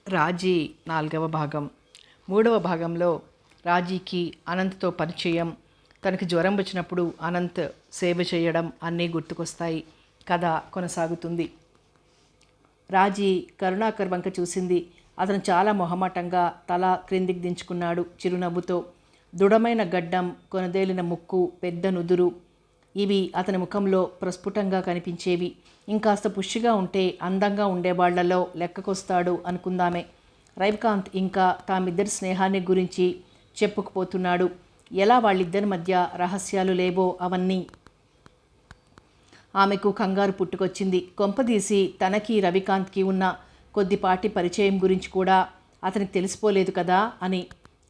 రాజీ 4వ భాగం. 3వ భాగంలో రాజీకి అనంత్తో పరిచయం, తనకి జ్వరం వచ్చినప్పుడు అనంత్ సేవ చేయడం అన్నీ గుర్తుకొస్తాయి. కథ కొనసాగుతుంది. రాజీ కరుణాకర్ వంక చూసింది. అతను చాలా మొహమాటంగా తల క్రిందికి దించుకున్నాడు. చిరునవ్వుతో దృఢమైన గడ్డం, కొనదేలిన ముక్కు, పెద్ద నుదురు ఇవి అతని ముఖంలో ప్రస్ఫుటంగా కనిపించేవి. ఇంకాస్త పుష్టిగా ఉంటే అందంగా ఉండేవాళ్లలో లెక్కకొస్తాడు అనుకుందామే. రవికాంత్ ఇంకా తామిద్దరి స్నేహాన్ని గురించి చెప్పుకుపోతున్నాడు. ఎలా వాళ్ళిద్దరి మధ్య రహస్యాలు లేవో అవన్నీ. ఆమెకు కంగారు పుట్టుకొచ్చింది. కొంపదీసి తనకి రవికాంత్కి ఉన్న కొద్దిపాటి పరిచయం గురించి కూడా అతనికి తెలిసిపోలేదు కదా అని.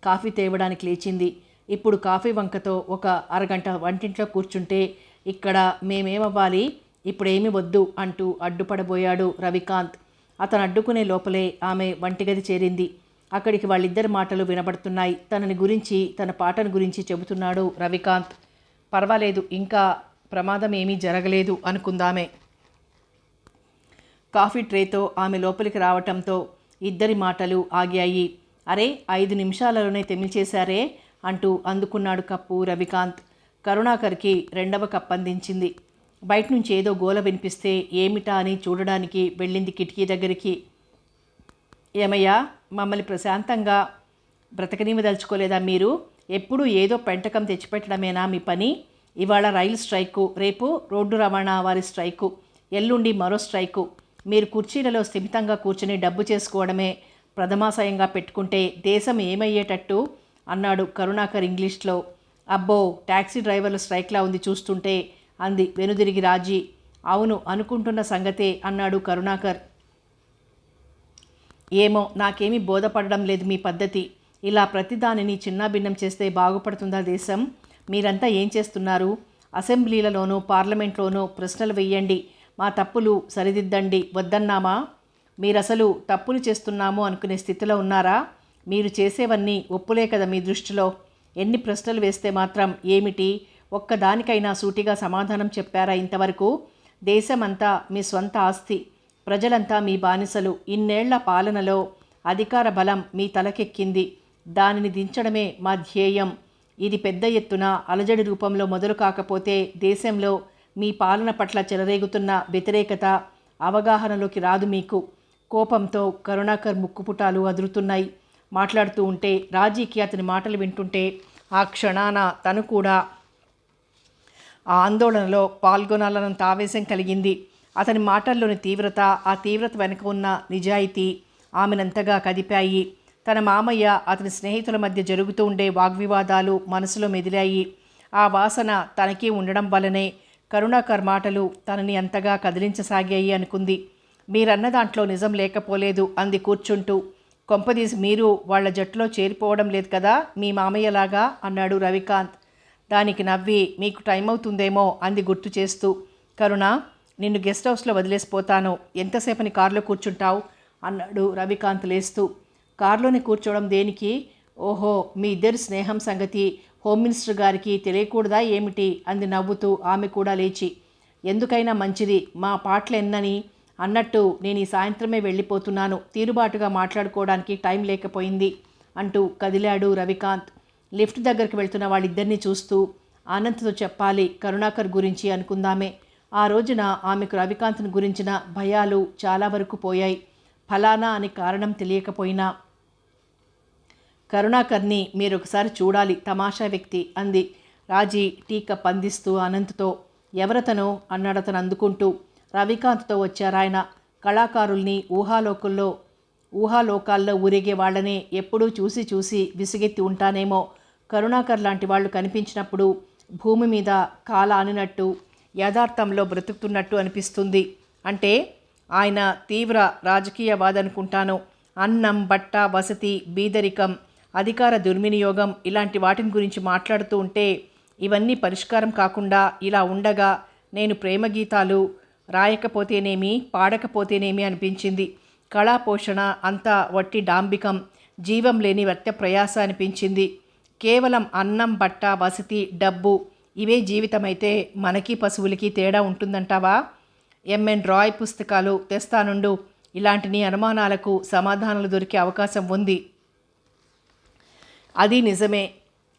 కాఫీ తేవడానికి లేచింది. ఇప్పుడు కాఫీ వంకతో ఒక అరగంట వంటింట్లో కూర్చుంటే ఇక్కడ మేమేమవ్వాలి, ఇప్పుడేమి వద్దు అంటూ అడ్డుపడబోయాడు రవికాంత్. అతను అడ్డుకునే లోపలే ఆమె వంటిగది చేరింది. అక్కడికి వాళ్ళిద్దరి మాటలు వినబడుతున్నాయి. తనని గురించి, తన పాటను గురించి చెబుతున్నాడు రవికాంత్. పర్వాలేదు, ఇంకా ప్రమాదం ఏమీ జరగలేదు అనుకుందామే. కాఫీ ట్రేతో ఆమె లోపలికి రావటంతో ఇద్దరి మాటలు ఆగాయి. అరే, 5 నిమిషాలలోనే తెమిల్చేశారే అంటూ అందుకున్నాడు కప్పు రవికాంత్. కరుణాకర్కి 2వ కప్ అందించింది. బయట నుంచి ఏదో గోల వినిపిస్తే ఏమిటా అని చూడడానికి వెళ్ళింది కిటికీ దగ్గరికి. ఏమయ్యా, మమ్మల్ని ప్రశాంతంగా బ్రతకనివ్వదలుచుకోలేదా మీరు? ఎప్పుడూ ఏదో పెంటకం తెచ్చిపెట్టడమేనా మీ పని? ఇవాళ రైలు స్ట్రైకు, రేపు రోడ్డు రవాణా వారి స్ట్రైకు, ఎల్లుండి మరో స్ట్రైకు. మీరు కుర్చీలలో స్థిమితంగా కూర్చుని డబ్బు చేసుకోవడమే ప్రథమాశయంగా పెట్టుకుంటే దేశం ఏమయ్యేటట్టు అన్నాడు కరుణాకర్ ఇంగ్లీష్లో. అబ్బో, టాక్సీ డ్రైవర్ల స్ట్రైక్లా ఉంది చూస్తుంటే అంది వెనుదిరిగి రాజీ. అవును, అనుకుంటున్న సంగతే అన్నాడు కరుణాకర్. ఏమో, నాకేమీ బోధపడడం లేదు మీ పద్ధతి. ఇలా ప్రతిదానిని చిన్నాభిన్నం చేస్తే బాగుపడుతుందా దేశం? మీరంతా ఏం చేస్తున్నారు? అసెంబ్లీలలోనూ పార్లమెంట్లోనూ ప్రశ్నలు వెయ్యండి, మా తప్పులు సరిదిద్దండి వద్దన్నామా? మీరసలు తప్పులు చేస్తున్నాము అనుకునే స్థితిలో ఉన్నారా? మీరు చేసేవన్నీ ఒప్పులే కదా మీ దృష్టిలో. ఎన్ని ప్రశ్నలు వేస్తే మాత్రం ఏమిటి? ఒక్కదానికైనా సూటిగా సమాధానం చెప్పారా ఇంతవరకు? దేశమంతా మీ స్వంత ఆస్తి, ప్రజలంతా మీ బానిసలు. ఇన్నేళ్ల పాలనలో అధికార బలం మీ తలకెక్కింది. దానిని దించడమే మా ధ్యేయం. ఇది పెద్ద ఎత్తున అలజడి రూపంలో మొదలు కాకపోతే దేశంలో మీ పాలన పట్ల చెలరేగుతున్న వ్యతిరేకత అవగాహనలోకి రాదు మీకు. కోపంతో కరుణాకర్ ముక్కుపుటాలు అదురుతున్నాయి. మాట్లాడుతూ ఉంటే రాజీకి అతని మాటలు వింటుంటే ఆ క్షణాన తను కూడా ఆ ఆందోళనలో పాల్గొనాలన్నంత ఆవేశం కలిగింది. అతని మాటల్లోని తీవ్రత, ఆ తీవ్రత వెనుక ఉన్న నిజాయితీ ఆమెనంతగా కదిపాయి. తన మామయ్య, అతని స్నేహితుల మధ్య జరుగుతూ ఉండే వాగ్వివాదాలు మనసులో మెదిలాయి. ఆ వాసన తనకి ఉండడం వల్లనే కరుణాకర్ మాటలు తనని అంతగా కదిలించసాగాయి అనుకుంది. మీరన్న దాంట్లో నిజం లేకపోలేదు అంది కూర్చుంటూ. కొంపదీసి మీరు వాళ్ళ జట్టులో చేరిపోవడం లేదు కదా మీ మామయ్యలాగా అన్నాడు రవికాంత్. దానికి నవ్వి మీకు టైం అవుతుందేమో అంది గుర్తు చేస్తూ. కరుణ, నిన్ను గెస్ట్ హౌస్లో వదిలేసిపోతాను, ఎంతసేపని కారులో కూర్చుంటావు అన్నాడు రవికాంత్ లేస్తూ. కారులోనే కూర్చోవడం దేనికి? ఓహో, మీ ఇద్దరి స్నేహం సంగతి హోమ్ మినిస్టర్ గారికి తెలియకూడదా ఏమిటి అంది నవ్వుతూ ఆమె కూడా లేచి. ఎందుకైనా మంచిది, మా పాటలు ఎన్నని అన్నట్టు నేను ఈ సాయంత్రమే వెళ్ళిపోతున్నాను. తీరుబాటుగా మాట్లాడుకోవడానికి టైం లేకపోయింది అంటూ కదిలాడు రవికాంత్. లిఫ్ట్ దగ్గరికి వెళ్తున్న వాళ్ళిద్దరినీ చూస్తూ అనంత్తో చెప్పాలి కరుణాకర్ గురించి అనుకుందామే. ఆ రోజున ఆమెకు రవికాంత్ని గురించిన భయాలు చాలా వరకు పోయాయి. ఫలానా అని కారణం తెలియకపోయినా కరుణాకర్ని మీరొకసారి చూడాలి, తమాషా వ్యక్తి అంది రాజీ టీ కప్ అందిస్తూ అనంత్తో. ఎవరతను అన్నాడతను అందుకుంటూ. రవికాంత్తో వచ్చారాయన. కళాకారుల్ని ఊహాలోకాల్లో ఊరేగే వాళ్ళనే ఎప్పుడూ చూసి చూసి విసిగెత్తి ఉంటానేమో. కరుణాకర్ లాంటి వాళ్ళు కనిపించినప్పుడు భూమి మీద కాల ఆనినట్టు, యథార్థంలో బ్రతుకుతున్నట్టు అనిపిస్తుంది. అంటే ఆయన తీవ్ర రాజకీయవాదనుకుంటాను. అన్నం, బట్ట, వసతి, బీదరికం, అధికార దుర్వినియోగం ఇలాంటి వాటిని గురించి మాట్లాడుతూ ఉంటే ఇవన్నీ పరిష్కారం కాకుండా ఇలా ఉండగా నేను ప్రేమ గీతాలు రాయకపోతేనేమి, పాడకపోతేనేమి అనిపించింది. కళాపోషణ అంతా వట్టి డాంబికం, జీవం లేని వ్యర్థ ప్రయాస అనిపించింది. కేవలం అన్నం, బట్ట, వసతి, డబ్బు ఇవే జీవితమైతే మనకి పశువులకి తేడా ఉంటుందంటావా? ఎంఎన్ రాయ్ పుస్తకాలు తెస్తానుండు. ఇలాంటి నీ అనుమానాలకు సమాధానాలు దొరికే అవకాశం ఉంది. అది నిజమే,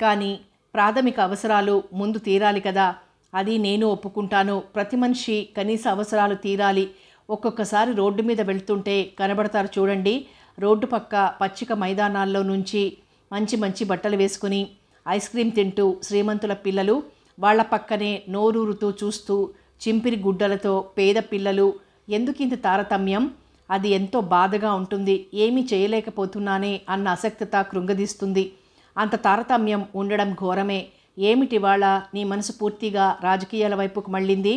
కానీ ప్రాథమిక అవసరాలు ముందు తీరాలి కదా. అది నేను ఒప్పుకుంటాను. ప్రతి మనిషి కనీస అవసరాలు తీరాలి. ఒక్కొక్కసారి రోడ్డు మీద వెళ్తుంటే కనబడతారు చూడండి, రోడ్డు పక్క పచ్చిక మైదానాల్లో నుంచి మంచి మంచి బట్టలు వేసుకుని ఐస్ క్రీమ్ తింటూ శ్రీమంతుల పిల్లలు, వాళ్ల పక్కనే నోరూరుతూ చూస్తూ చింపిరి గుడ్డలతో పేద పిల్లలు. ఎందుకింత తారతమ్యం? అది ఎంతో బాధగా ఉంటుంది. ఏమీ చేయలేకపోతున్నానే అన్న అసక్తత కృంగదీస్తుంది. అంత తారతమ్యం ఉండడం ఘోరమే. ఏమిటి వాళ్ళ నీ మనసు పూర్తిగా రాజకీయాల వైపుకు మళ్ళింది?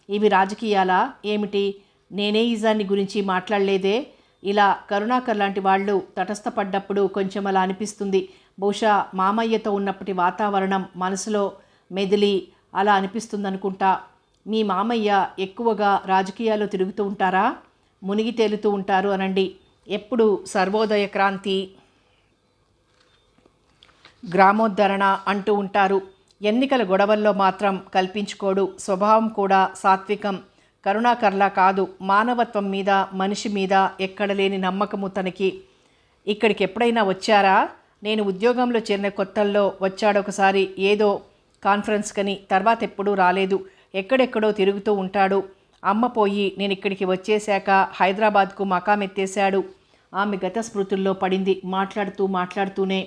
ఇవి రాజకీయాలా ఏమిటి? నేనే ఈజాన్ని గురించి మాట్లాడలేదే. ఇలా కరుణాకర్ లాంటి వాళ్ళు తటస్థపడ్డప్పుడు కొంచెం అలా అనిపిస్తుంది. బహుశా మామయ్యతో ఉన్నప్పటి వాతావరణం మనసులో మెదిలి అలా అనిపిస్తుందనుకుంటా. మీ మామయ్య ఎక్కువగా రాజకీయాల్లో తిరుగుతూ ఉంటారా? మునిగి తేలుతూ ఉంటారు అనండి. ఎప్పుడు సర్వోదయ క్రాంతి, గ్రామోద్ధరణ అంటూ ఉంటారు. ఎన్నికల గొడవల్లో మాత్రం కల్పించుకోడు. స్వభావం కూడా సాత్వికం. కరుణాకర్లా కాదు. మానవత్వం మీద, మనిషి మీద ఎక్కడ లేని నమ్మకము తనకి. ఇక్కడికి ఎప్పుడైనా వచ్చారా? నేను ఉద్యోగంలో చేరిన కొత్తల్లో వచ్చాడొకసారి, ఏదో కాన్ఫరెన్స్ కని. తర్వాత ఎప్పుడూ రాలేదు. ఎక్కడెక్కడో తిరుగుతూ ఉంటాడు. అమ్మ పోయి నేను ఇక్కడికి వచ్చేశాక హైదరాబాద్కు మకామెత్తేశాడు. ఆమె గత స్మృతుల్లో పడింది. మాట్లాడుతూనే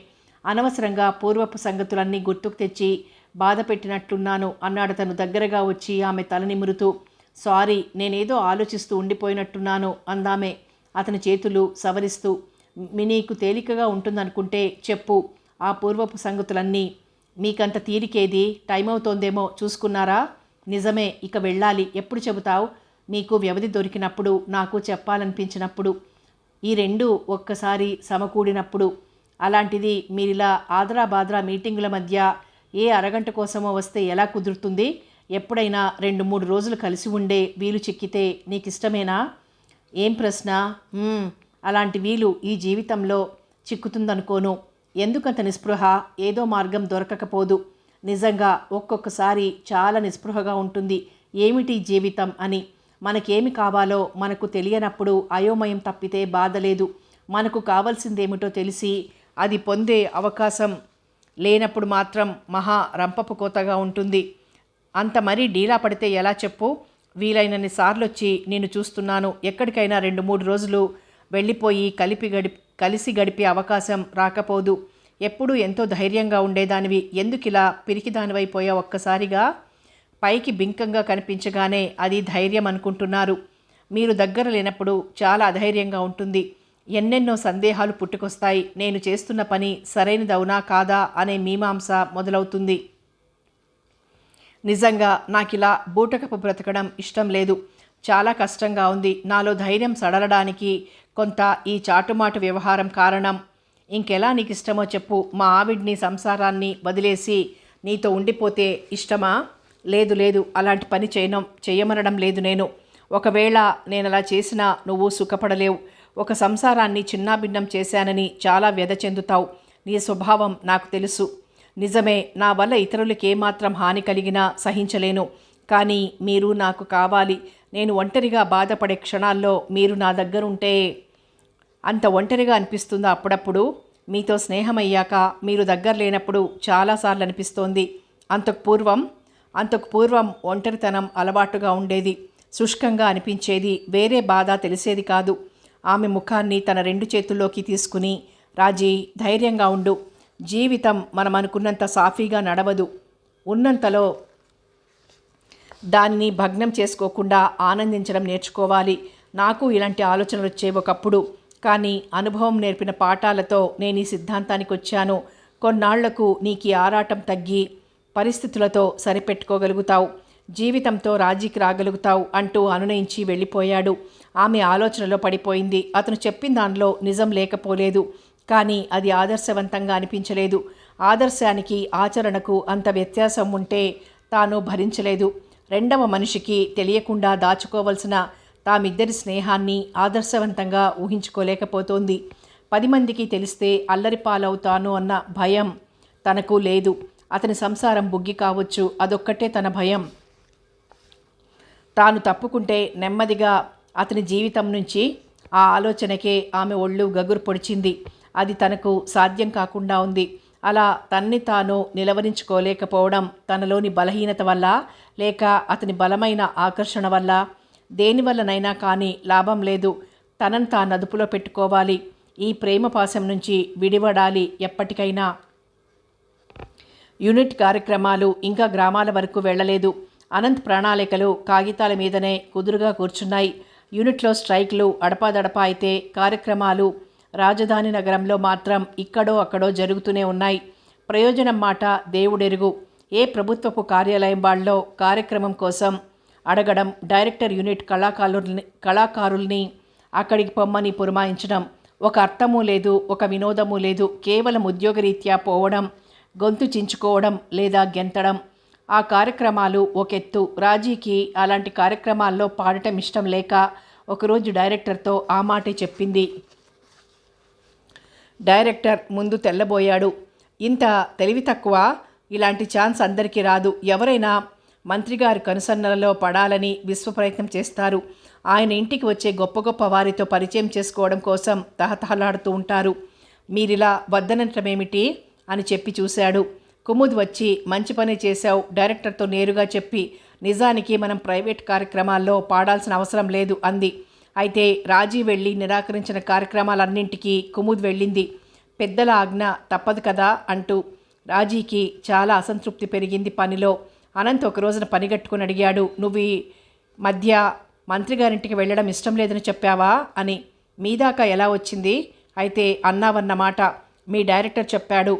అనవసరంగా పూర్వపు సంగతులన్నీ గుర్తుకు తెచ్చి బాధ పెట్టినట్లున్నాను అన్నాడు తను దగ్గరగా వచ్చి ఆమె తల నిమురుతూ. సారీ, నేనేదో ఆలోచిస్తూ ఉండిపోయినట్టున్నాను అందామె అతని చేతులు సవరిస్తూ. నీకు తేలికగా ఉంటుందనుకుంటే చెప్పు ఆ పూర్వపు సంగతులన్నీ. మీకంత తీరికేది? టైం అవుతోందేమో చూసుకున్నారా? నిజమే, ఇక వెళ్ళాలి. ఎప్పుడు చెబుతావు? మీకు వ్యవధి దొరికినప్పుడు, నాకు చెప్పాలనిపించినప్పుడు. ఈ రెండు ఒక్కసారి సమకూడినప్పుడు. అలాంటిది మీరిలా ఆదరాబాద్రా మీటింగుల మధ్య ఏ అరగంట కోసమో వస్తే ఎలా కుదురుతుంది? ఎప్పుడైనా 2-3 రోజులు కలిసి ఉండే వీలు చిక్కితే నీకిష్టమేనా? ఏం ప్రశ్న? అలాంటి వీలు ఈ జీవితంలో చిక్కుతుందనుకోను. ఎందుకంత నిస్పృహ? ఏదో మార్గం దొరకకపోదు. నిజంగా ఒక్కొక్కసారి చాలా నిస్పృహగా ఉంటుంది. ఏమిటి జీవితం అని. మనకేమి కావాలో మనకు తెలియనప్పుడు అయోమయం తప్పితే బాధ లేదు. మనకు కావాల్సిందేమిటో తెలిసి అది పొందే అవకాశం లేనప్పుడు మాత్రం మహా రంపపు కోతగా ఉంటుంది. అంత మరీ డీలా పడితే ఎలా చెప్పు? వీలైనన్ని సార్లు వచ్చి నేను చూస్తున్నాను. ఎక్కడికైనా 2-3 రోజులు వెళ్ళిపోయి కలిసి గడిపే అవకాశం రాకపోదు. ఎప్పుడూ ఎంతో ధైర్యంగా ఉండేదానివి. ఎందుకిలా పిరికిదానివైపోయా ఒక్కసారిగా? పైకి బింకంగా కనిపించగానే అది ధైర్యం అనుకుంటున్నారు. మీరు దగ్గర లేనప్పుడు చాలా అధైర్యంగా ఉంటుంది. ఎన్నెన్నో సందేహాలు పుట్టుకొస్తాయి. నేను చేస్తున్న పని సరైనదవునా కాదా అనే మీమాంస మొదలవుతుంది. నిజంగా నాకిలా బూటకపు బ్రతకడం ఇష్టం లేదు. చాలా కష్టంగా ఉంది. నాలో ధైర్యం సడలడానికి కొంత ఈ చాటుమాటు వ్యవహారం కారణం. ఇంకెలా నీకు ఇష్టమో చెప్పు. మా ఆవిడ్ని, సంసారాన్ని వదిలేసి నీతో ఉండిపోతే ఇష్టమా? లేదు, అలాంటి పని చేయమనడం లేదు నేను. ఒకవేళ నేనలా చేసినా నువ్వు సుఖపడలేవు. ఒక సంసారాన్ని చిన్నాభిన్నం చేశానని చాలా వ్యధ చెందుతావు. నీ స్వభావం నాకు తెలుసు. నిజమే, నా వల్ల ఇతరులకి ఏమాత్రం హాని కలిగినా సహించలేను. కానీ మీరు నాకు కావాలి. నేను ఒంటరిగా బాధపడే క్షణాల్లో మీరు నా దగ్గరుంటే అంత ఒంటరిగా అనిపిస్తుందా అప్పుడప్పుడు? మీతో స్నేహమయ్యాక మీరు దగ్గర లేనప్పుడు చాలాసార్లు అనిపిస్తోంది. అంతకు పూర్వం ఒంటరితనం అలవాటుగా ఉండేది. శుష్కంగా అనిపించేది. వేరే బాధ తెలిసేది కాదు. ఆమె ముఖాన్ని తన 2 చేతుల్లోకి తీసుకుని, రాజీ, ధైర్యంగా ఉండు. జీవితం మనం అనుకున్నంత సాఫీగా నడవదు. ఉన్నంతలో దానిని భగ్నం చేసుకోకుండా ఆనందించడం నేర్చుకోవాలి. నాకు ఇలాంటి ఆలోచనలు వచ్చేవి ఒకప్పుడు. కానీ అనుభవం నేర్పిన పాఠాలతో నేను ఈ సిద్ధాంతానికి వచ్చాను. కొన్నాళ్లకు నీకు ఆరాటం తగ్గి పరిస్థితులతో సరిపెట్టుకోగలుగుతావు. జీవితంతో రాజీకి రాగలుగుతావు అంటూ అనునయించి వెళ్ళిపోయాడు. ఆమె ఆలోచనలో పడిపోయింది. అతను చెప్పిన దానిలో నిజం లేకపోలేదు. కానీ అది ఆదర్శవంతంగా అనిపించలేదు. ఆదర్శానికి ఆచరణకు అంత వ్యత్యాసం ఉంటే తాను భరించలేదు. రెండవ మనిషికి తెలియకుండా దాచుకోవలసిన తామిద్దరి స్నేహాన్ని ఆదర్శవంతంగా ఊహించుకోలేకపోతోంది. 10 మందికి తెలిస్తే అల్లరిపాలవుతాను అన్న భయం తనకు లేదు. అతని సంసారం బుగ్గి కావచ్చు, అదొక్కటే తన భయం. తాను తప్పుకుంటే నెమ్మదిగా అతని జీవితం నుంచి ఆ ఆలోచనకే ఆమె ఒళ్ళు గగురు పొడిచింది. అది తనకు సాధ్యం కాకుండా ఉంది. అలా తన్ని తాను నిలవరించుకోలేకపోవడం తనలోని బలహీనత వల్ల, లేక అతని బలమైన ఆకర్షణ వల్ల? దేనివల్లనైనా కానీ లాభం లేదు. తనను తాను అదుపులో పెట్టుకోవాలి. ఈ ప్రేమ పాశం నుంచి విడివడాలి ఎప్పటికైనా. యూనిట్ కార్యక్రమాలు ఇంకా గ్రామాల వరకు వెళ్ళలేదు. అనంత్ ప్రణాళికలు కాగితాల మీదనే కుదురుగా కూర్చున్నాయి. యూనిట్లో స్ట్రైక్లు అడపాదడపా అయితే కార్యక్రమాలు రాజధాని నగరంలో మాత్రం ఇక్కడో అక్కడో జరుగుతూనే ఉన్నాయి. ప్రయోజనం మాట దేవుడెరుగు. ఏ ప్రభుత్వపు కార్యాలయం వాళ్ళో కార్యక్రమం కోసం అడగడం, డైరెక్టర్ యూనిట్ కళాకారుల్ని అక్కడికి పొమ్మని పురమాయించడం. ఒక అర్థమూ లేదు, ఒక వినోదమూ లేదు. కేవలం ఉద్యోగరీత్యా పోవడం, గొంతు చించుకోవడం లేదా గెంతడం. ఆ కార్యక్రమాలు ఒకెత్తు. రాజీకి అలాంటి కార్యక్రమాల్లో పాడటం ఇష్టం లేక ఒకరోజు డైరెక్టర్తో ఆ మాటే చెప్పింది. డైరెక్టర్ ముందు తెల్లబోయాడు. ఇంత తెలివి తక్కువ? ఇలాంటి ఛాన్స్ అందరికీ రాదు. ఎవరైనా మంత్రిగారి కనుసన్నలలో పడాలని విశ్వప్రయత్నం చేస్తారు. ఆయన ఇంటికి వచ్చే గొప్ప గొప్ప వారితో పరిచయం చేసుకోవడం కోసం తహతహలాడుతూ ఉంటారు. మీరిలా వద్దనటమేమిటి అని చెప్పి చూశాడు. కుముద్ వచ్చి మంచి పని చేశావు, డైరెక్టర్తో నేరుగా చెప్పి, నిజానికి మనం ప్రైవేట్ కార్యక్రమాల్లో పాడాల్సిన అవసరం లేదు అంది. అయితే రాజీ వెళ్ళి నిరాకరించిన కార్యక్రమాలన్నింటికీ కుముద్ వెళ్ళింది. పెద్దల ఆజ్ఞ తప్పదు కదా అంటూ. రాజీకి చాలా అసంతృప్తి పెరిగింది పనిలో. అనంత్ ఒక రోజున పనిగట్టుకుని అడిగాడు, నువ్వు ఈ మధ్య మంత్రిగారింటికి వెళ్ళడం ఇష్టం లేదని చెప్పావా అని. మీదాకా ఎలా వచ్చింది? అయితే అన్నావన్నమాట. మీ డైరెక్టర్ చెప్పాడు.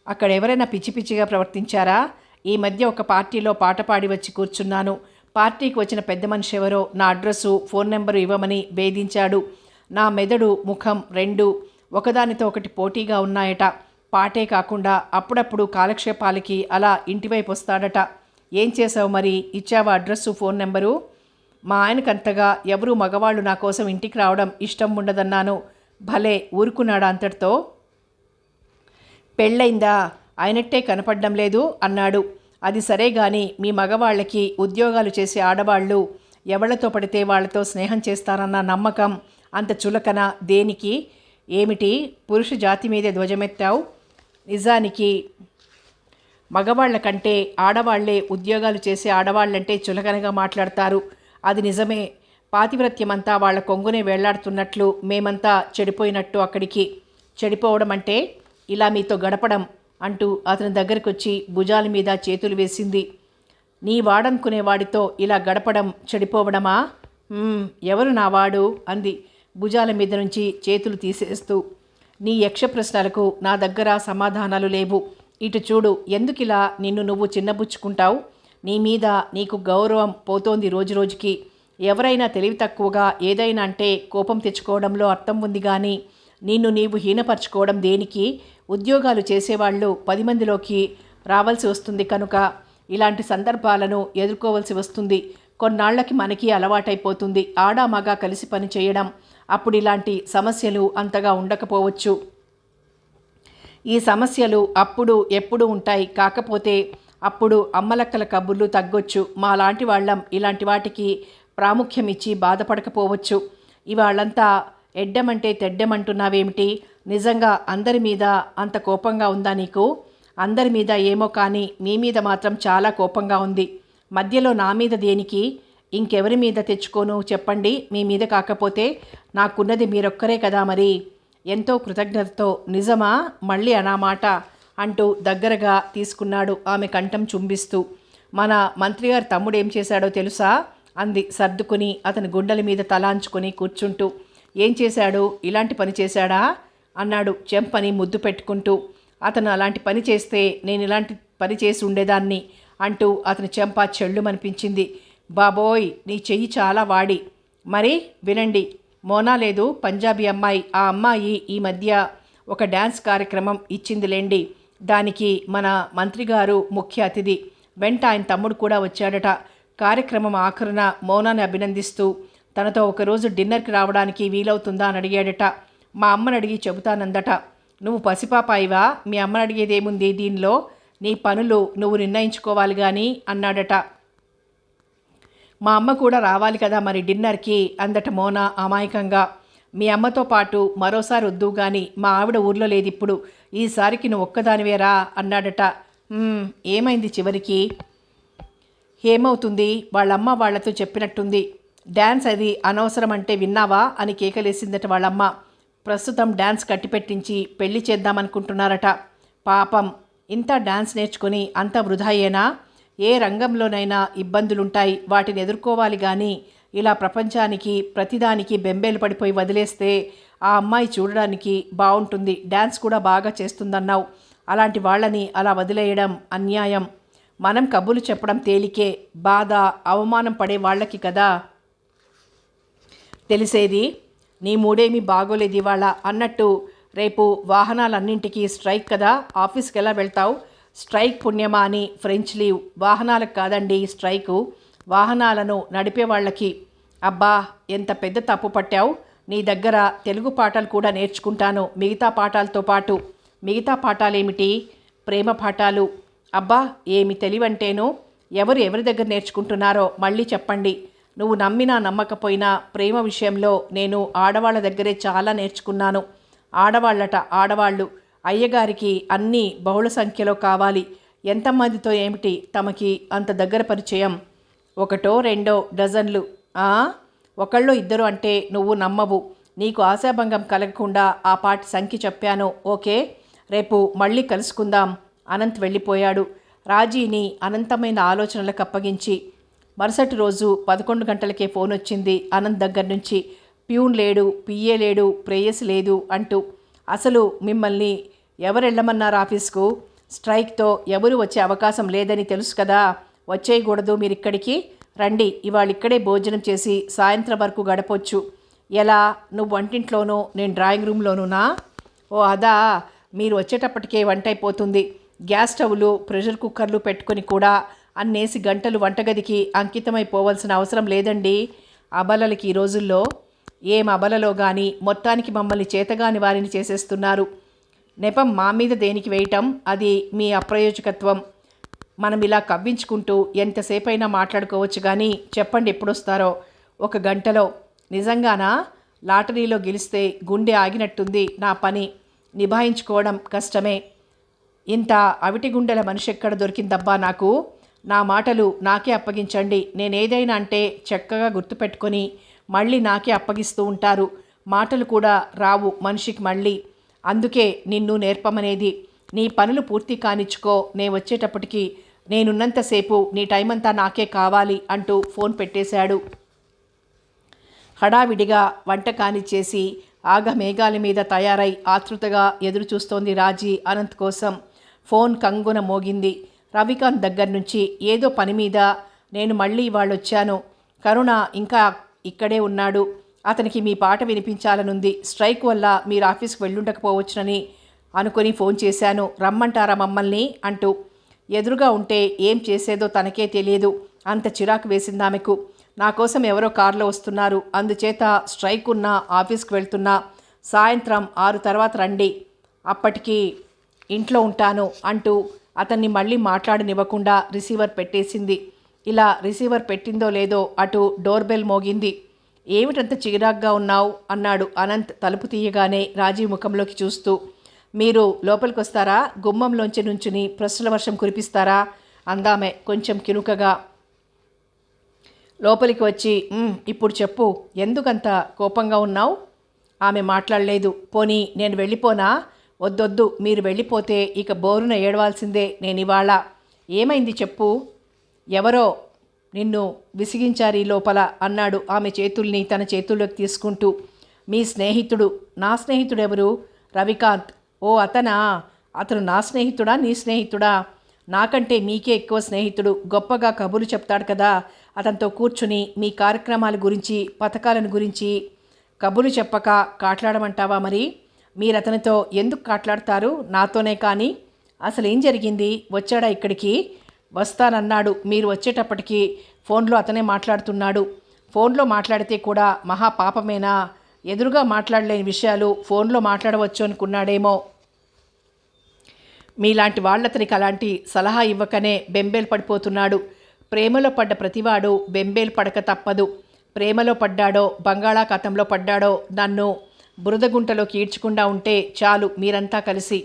అక్కడెవరైనా పిచ్చి పిచ్చిగా ప్రవర్తించారా? ఈ మధ్య ఒక పార్టీలో పాట పాడి వచ్చి కూర్చున్నాను. పార్టీకి వచ్చిన పెద్ద మనిషి ఎవరో నా అడ్రస్సు, ఫోన్ నెంబరు ఇవ్వమని వేధించాడు. నా మెదడు, ముఖం రెండూ ఒకదానితో ఒకటి పోటీగా ఉన్నాయట. పాటే కాకుండా అప్పుడప్పుడు కాలక్షేపాలకి అలా ఇంటివైపు వస్తాడట. ఏం చేసావు మరి? ఇచ్చావా అడ్రస్సు, ఫోన్ నెంబరు? మా ఆయనకంతగా ఎవరూ మగవాళ్ళు నా కోసం ఇంటికి రావడం ఇష్టం ఉండదన్నాను. భలే ఊరుకున్నాడా అంతటితో? పెళ్ళైందా? అయినట్టే కనపడడం లేదు అన్నాడు. అది సరే గాని మీ మగవాళ్ళకి ఉద్యోగాలు చేసే ఆడవాళ్ళు ఎవళ్లతో పడితే వాళ్లతో స్నేహం చేస్తారన్న నమ్మకం అంత చులకన దేనికి? ఏమిటి పురుష జాతి మీదే ధ్వజమెత్తావు? నిజానికి మగవాళ్ల కంటే ఆడవాళ్లే ఉద్యోగాలు చేసే ఆడవాళ్ళంటే చులకనగా మాట్లాడతారు. అది నిజమే. పాతివ్రత్యమంతా వాళ్ల కొంగునే వేళ్లాడుతున్నట్లు మేమంతా చెడిపోయినట్టు అక్కడికి. చెడిపోవడం అంటే ఇలా మీతో గడపడం అంటూ అతని దగ్గరికి వచ్చి భుజాల మీద చేతులు వేసింది. నీ వాడనుకునే వాడితో ఇలా గడపడం చెడిపోవడమా? ఎవరు నా వాడు అంది భుజాల మీద నుంచి చేతులు తీసేస్తూ. నీ యక్ష ప్రశ్నలకు నా దగ్గర సమాధానాలు లేవు. ఇటు చూడు, ఎందుకిలా నిన్ను నువ్వు చిన్నబుచ్చుకుంటావు? నీ మీద నీకు గౌరవం పోతోంది రోజురోజుకి. ఎవరైనా తెలివి తక్కువగా ఏదైనా అంటే కోపం తెచ్చుకోవడంలో అర్థం ఉంది కానీ నిన్ను నీవు హీనపరచుకోవడం దేనికి? ఉద్యోగాలు చేసేవాళ్ళు 10 మందిలోకి రావాల్సి వస్తుంది కనుక ఇలాంటి సందర్భాలను ఎదుర్కోవాల్సి వస్తుంది. కొన్నాళ్లకి మనకి అలవాటైపోతుంది ఆడా మగ కలిసి పని చేయడం. అప్పుడు ఇలాంటి సమస్యలు అంతగా ఉండకపోవచ్చు. ఈ సమస్యలు అప్పుడు ఎప్పుడు ఉంటాయి. కాకపోతే అప్పుడు అమ్మలక్కల కబుర్లు తగ్గొచ్చు. మా లాంటి వాళ్ళం ఇలాంటి వాటికి ప్రాముఖ్యం ఇచ్చి బాధపడకపోవచ్చు. ఇవాళ్ళంతా ఎడ్డమంటే తెడ్డమంటున్నావేమిటి? నిజంగా అందరి మీద అంత కోపంగా ఉందా నీకు? అందరి మీద ఏమో కానీ మీ మీద మాత్రం చాలా కోపంగా ఉంది. మధ్యలో నా మీద దేనికి? ఇంకెవరి మీద తెచ్చుకోను చెప్పండి. మీ మీద కాకపోతే నాకున్నది మీరొక్కరే కదా మరి. ఎంతో కృతజ్ఞతతో. నిజమా? మళ్ళీ అనామాట అంటూ దగ్గరగా తీసుకున్నాడు ఆమె కంఠం చుంబిస్తూ. మన మంత్రిగారి తమ్ముడు ఏం చేశాడో తెలుసా అంది సర్దుకుని అతని గుండెల మీద తలాంచుకొని కూర్చుంటూ. ఏం చేశాడు? ఇలాంటి పని చేశాడా అన్నాడు చెంపని ముద్దు పెట్టుకుంటూ. అతను అలాంటి పని చేస్తే నేను ఇలాంటి పని చేసి ఉండేదాన్ని అంటూ అతని చెంప చెళ్ళుమనిపించింది. బాబోయ్, నీ చెయ్యి చాలా వాడి. మరి వినండి, మోనా లేదు, పంజాబీ అమ్మాయి. ఆ అమ్మాయి ఈ మధ్య ఒక డ్యాన్స్ కార్యక్రమం ఇచ్చిందిలేండి. దానికి మన మంత్రిగారు ముఖ్య అతిథి. వెంట ఆయన తమ్ముడు కూడా వచ్చాడట. కార్యక్రమం ఆఖరున మోనాని అభినందిస్తూ తనతో ఒకరోజు డిన్నర్కి రావడానికి వీలవుతుందా అని అడిగాడట. మా అమ్మని అడిగి చెబుతానందట. నువ్వు పసిపాపాయివా? మీ అమ్మని అడిగేదేముంది దీనిలో? నీ పనులు నువ్వు నిర్ణయించుకోవాలి కానీ అన్నాడట. మా అమ్మ కూడా రావాలి కదా మరి డిన్నర్కి అందట మోన అమాయకంగా. మీ అమ్మతో పాటు మరోసారి వద్దు గాని మా ఆవిడ ఊర్లో లేదు ఇప్పుడు, ఈసారికి నువ్వు ఒక్కదానివేరా అన్నాడట. ఏమైంది చివరికి? ఏమవుతుంది, వాళ్ళమ్మ వాళ్లతో చెప్పినట్టుంది. డ్యాన్స్ అది అనవసరం అంటే విన్నావా అని కేకలేసిందట వాళ్ళమ్మ. ప్రస్తుతం డ్యాన్స్ కట్టిపెట్టించి పెళ్లి చేద్దామనుకుంటున్నారట. పాపం, ఇంత డ్యాన్స్ నేర్చుకుని అంత వృధాయేనా? ఏ రంగంలోనైనా ఇబ్బందులుంటాయి, వాటిని ఎదుర్కోవాలి కానీ ఇలా ప్రపంచానికి ప్రతిదానికి బెంబేలు పడిపోయి వదిలేస్తే ఆ అమ్మాయి చూడడానికి బాగుంటుంది, డ్యాన్స్ కూడా బాగా చేస్తుందన్నావు. అలాంటి వాళ్ళని అలా వదిలేయడం అన్యాయం. మనం కబుర్లు చెప్పడం తేలికే, బాధ అవమానం పడే వాళ్ళకి కదా తెలిసేది. నీ మూడేమీ బాగోలేదు ఇవాళ. అన్నట్టు రేపు వాహనాలన్నింటికీ స్ట్రైక్ కదా, ఆఫీస్కి ఎలా వెళ్తావు? స్ట్రైక్ పుణ్యమా అని ఫ్రెంచ్ లీవ్. వాహనాలకు కాదండి స్ట్రైకు, వాహనాలను నడిపే వాళ్ళకి. అబ్బా, ఎంత పెద్ద తప్పు పట్టావు. నీ దగ్గర తెలుగు పాఠాలు కూడా నేర్చుకుంటాను మిగతా పాఠాలతో పాటు. మిగతా పాఠాలేమిటి? ప్రేమ పాఠాలు. అబ్బా, ఏమి తెలివంటేను. ఎవరి దగ్గర నేర్చుకుంటున్నారో మళ్ళీ చెప్పండి. నువ్వు నమ్మినా నమ్మకపోయినా ప్రేమ విషయంలో నేను ఆడవాళ్ళ దగ్గరే చాలా నేర్చుకున్నాను. ఆడవాళ్ళు అయ్యగారికి అన్నీ బహుళ సంఖ్యలో కావాలి. ఎంతమందితో ఏమిటి తమకి అంత దగ్గర పరిచయం? ఒకటో రెండో డజన్లు. ఒకళ్ళు ఇద్దరు అంటే నువ్వు నమ్మవు. నీకు ఆశాభంగం కలగకుండా ఆ పాటి సంఖ్య చెప్పాను. ఓకే, రేపు మళ్ళీ కలుసుకుందాం. అనంత్ వెళ్ళిపోయాడు రాజీని అనంతమైన ఆలోచనలకు అప్పగించి. మరుసటి రోజు 11 గంటలకే ఫోన్ వచ్చింది అనంత్ దగ్గర నుంచి. ప్యూన్ లేడు, పిఏ లేడు, ప్రేయస్ లేదు అంటూ. అసలు మిమ్మల్ని ఎవరెళ్ళమన్నారు ఆఫీస్కు? స్ట్రైక్తో ఎవరు వచ్చే అవకాశం లేదని తెలుసు కదా. వచ్చేయకూడదు మీరిక్కడికి. రండి, ఇవాళ ఇక్కడే భోజనం చేసి సాయంత్రం వరకు గడపొచ్చు. ఎలా? నువ్వు వంటింట్లోనూ, నేను డ్రాయింగ్ రూమ్లోనూనా? ఓ అదా, మీరు వచ్చేటప్పటికే వంట అయిపోతుంది. గ్యాస్ స్టవ్లు, ప్రెషర్ కుక్కర్లు పెట్టుకొని కూడా అన్నేసి గంటలు వంటగదికి అంకితమైపోవాల్సిన అవసరం లేదండి. అబలలకి ఈ రోజుల్లో ఏం అబలలో కానీ మొత్తానికి మమ్మల్ని చేతగాని వారిని చేసేస్తున్నారు. నెపం మా మీద దేనికి వేయటం? అది మీ అప్రయోజకత్వం. మనం ఇలా కవ్వించుకుంటూ ఎంతసేపైనా మాట్లాడుకోవచ్చు కానీ చెప్పండి ఎప్పుడొస్తారో. 1 గంటలో. నిజంగానా? లాటరీలో గెలిస్తే గుండె ఆగినట్టుంది. నా పని నిభాయించుకోవడం కష్టమే. ఇంత అవిటి గుండెల మనిషి ఎక్కడ దొరికిందబ్బా నాకు? నా మాటలు నాకే అప్పగించండి. నేనేదైనా అంటే చక్కగా గుర్తుపెట్టుకొని మళ్ళీ నాకే అప్పగిస్తూ ఉంటారు. మాటలు కూడా రావు మనిషికి మళ్ళీ. అందుకే నిన్ను నేర్పమనేది. నీ పనులు పూర్తి కానిచ్చుకో. వచ్చేటప్పటికి నేనున్నంతసేపు నీ టైం అంతా నాకే కావాలి అంటూ ఫోన్ పెట్టేశాడు. హడావిడిగా వంట కానిచ్చేసి ఆగమేఘాల మీద తయారై ఆతృతగా ఎదురు చూస్తోంది రాజీ అనంత్ కోసం. ఫోన్ కంగున మోగింది. రవికాంత్ దగ్గర నుంచి ఏదో పని మీద. నేను మళ్ళీ వాళ్ళొచ్చాను. కరుణ ఇంకా ఇక్కడే ఉన్నాడు. అతనికి మీ పాట వినిపించాలనుంది. స్ట్రైక్ వల్ల మీరు ఆఫీస్కి వెళ్ళుండకపోవచ్చునని అనుకుని ఫోన్ చేశాను. రమ్మంటారా మమ్మల్ని అంటూ. ఎదురుగా ఉంటే ఏం చేసేదో తనకే తెలియదు. అంత చిరాకు వేసిందామెకు. నా కోసం ఎవరో కారులో వస్తున్నారు, అందుచేత స్ట్రైక్ ఉన్నా ఆఫీస్కి వెళ్తున్నా. సాయంత్రం 6 తర్వాత రండి, అప్పటికి ఇంట్లో ఉంటాను అంటూ అతన్ని మళ్ళీ మాట్లాడనివ్వకుండా రిసీవర్ పెట్టేసింది. ఇలా రిసీవర్ పెట్టిందో లేదో అటు డోర్ బెల్ మోగింది. ఏమిటంత చిరాగ్గా ఉన్నావు అన్నాడు అనంత్ తలుపు తీయగానే రాజీవ్ ముఖంలోకి చూస్తూ. మీరు లోపలికి వస్తారా? గుమ్మంలోంచి నుంచుని ప్రశ్నల వర్షం కురిపిస్తారా అందామె కొంచెం కినుకగా. లోపలికి వచ్చి ఇప్పుడు చెప్పు, ఎందుకంత కోపంగా ఉన్నావు? ఆమె మాట్లాడలేదు. పోనీ నేను వెళ్ళిపోనా? వద్దొద్దు, మీరు వెళ్ళిపోతే ఇక బోరున ఏడవాల్సిందే నేనివాళ. ఏమైంది చెప్పు. ఎవరో నిన్ను విసిగించారు ఈ లోపల అన్నాడు ఆమె చేతుల్ని తన చేతుల్లోకి తీసుకుంటూ. మీ స్నేహితుడు. నా స్నేహితుడెవరు? రవికాంత్. ఓ అతనా? అతను నా స్నేహితుడా నీ స్నేహితుడా? నాకంటే మీకే ఎక్కువ స్నేహితుడు. గొప్పగా కబుర్లు చెప్తాడు కదా. అతనితో కూర్చుని మీ కార్యక్రమాల గురించి పథకాలను గురించి కబుర్లు చెప్పక కాట్లాడమంటావా? మరి మీరు అతనితో ఎందుకు కాట్లాడతారు? నాతోనే కానీ. అసలు ఏం జరిగింది? వచ్చాడా ఇక్కడికి? వస్తానన్నాడు. మీరు వచ్చేటప్పటికి ఫోన్లో అతనే మాట్లాడుతున్నాడు. ఫోన్లో మాట్లాడితే కూడా మహా పాపమేనా? ఎదురుగా మాట్లాడలేని విషయాలు ఫోన్లో మాట్లాడవచ్చు అనుకున్నాడేమో. మీలాంటి వాళ్ళతనికి అలాంటి సలహా ఇవ్వకనే బెంబేలు పడిపోతున్నాడు. ప్రేమలో పడ్డ ప్రతివాడు బెంబేలు పడక తప్పదు. ప్రేమలో పడ్డాడో బంగాళాఖాతంలో పడ్డాడో నన్ను బురదగుంటలోకి ఈడ్చకుండా ఉంటే చాలు మీరంతా కలిసి.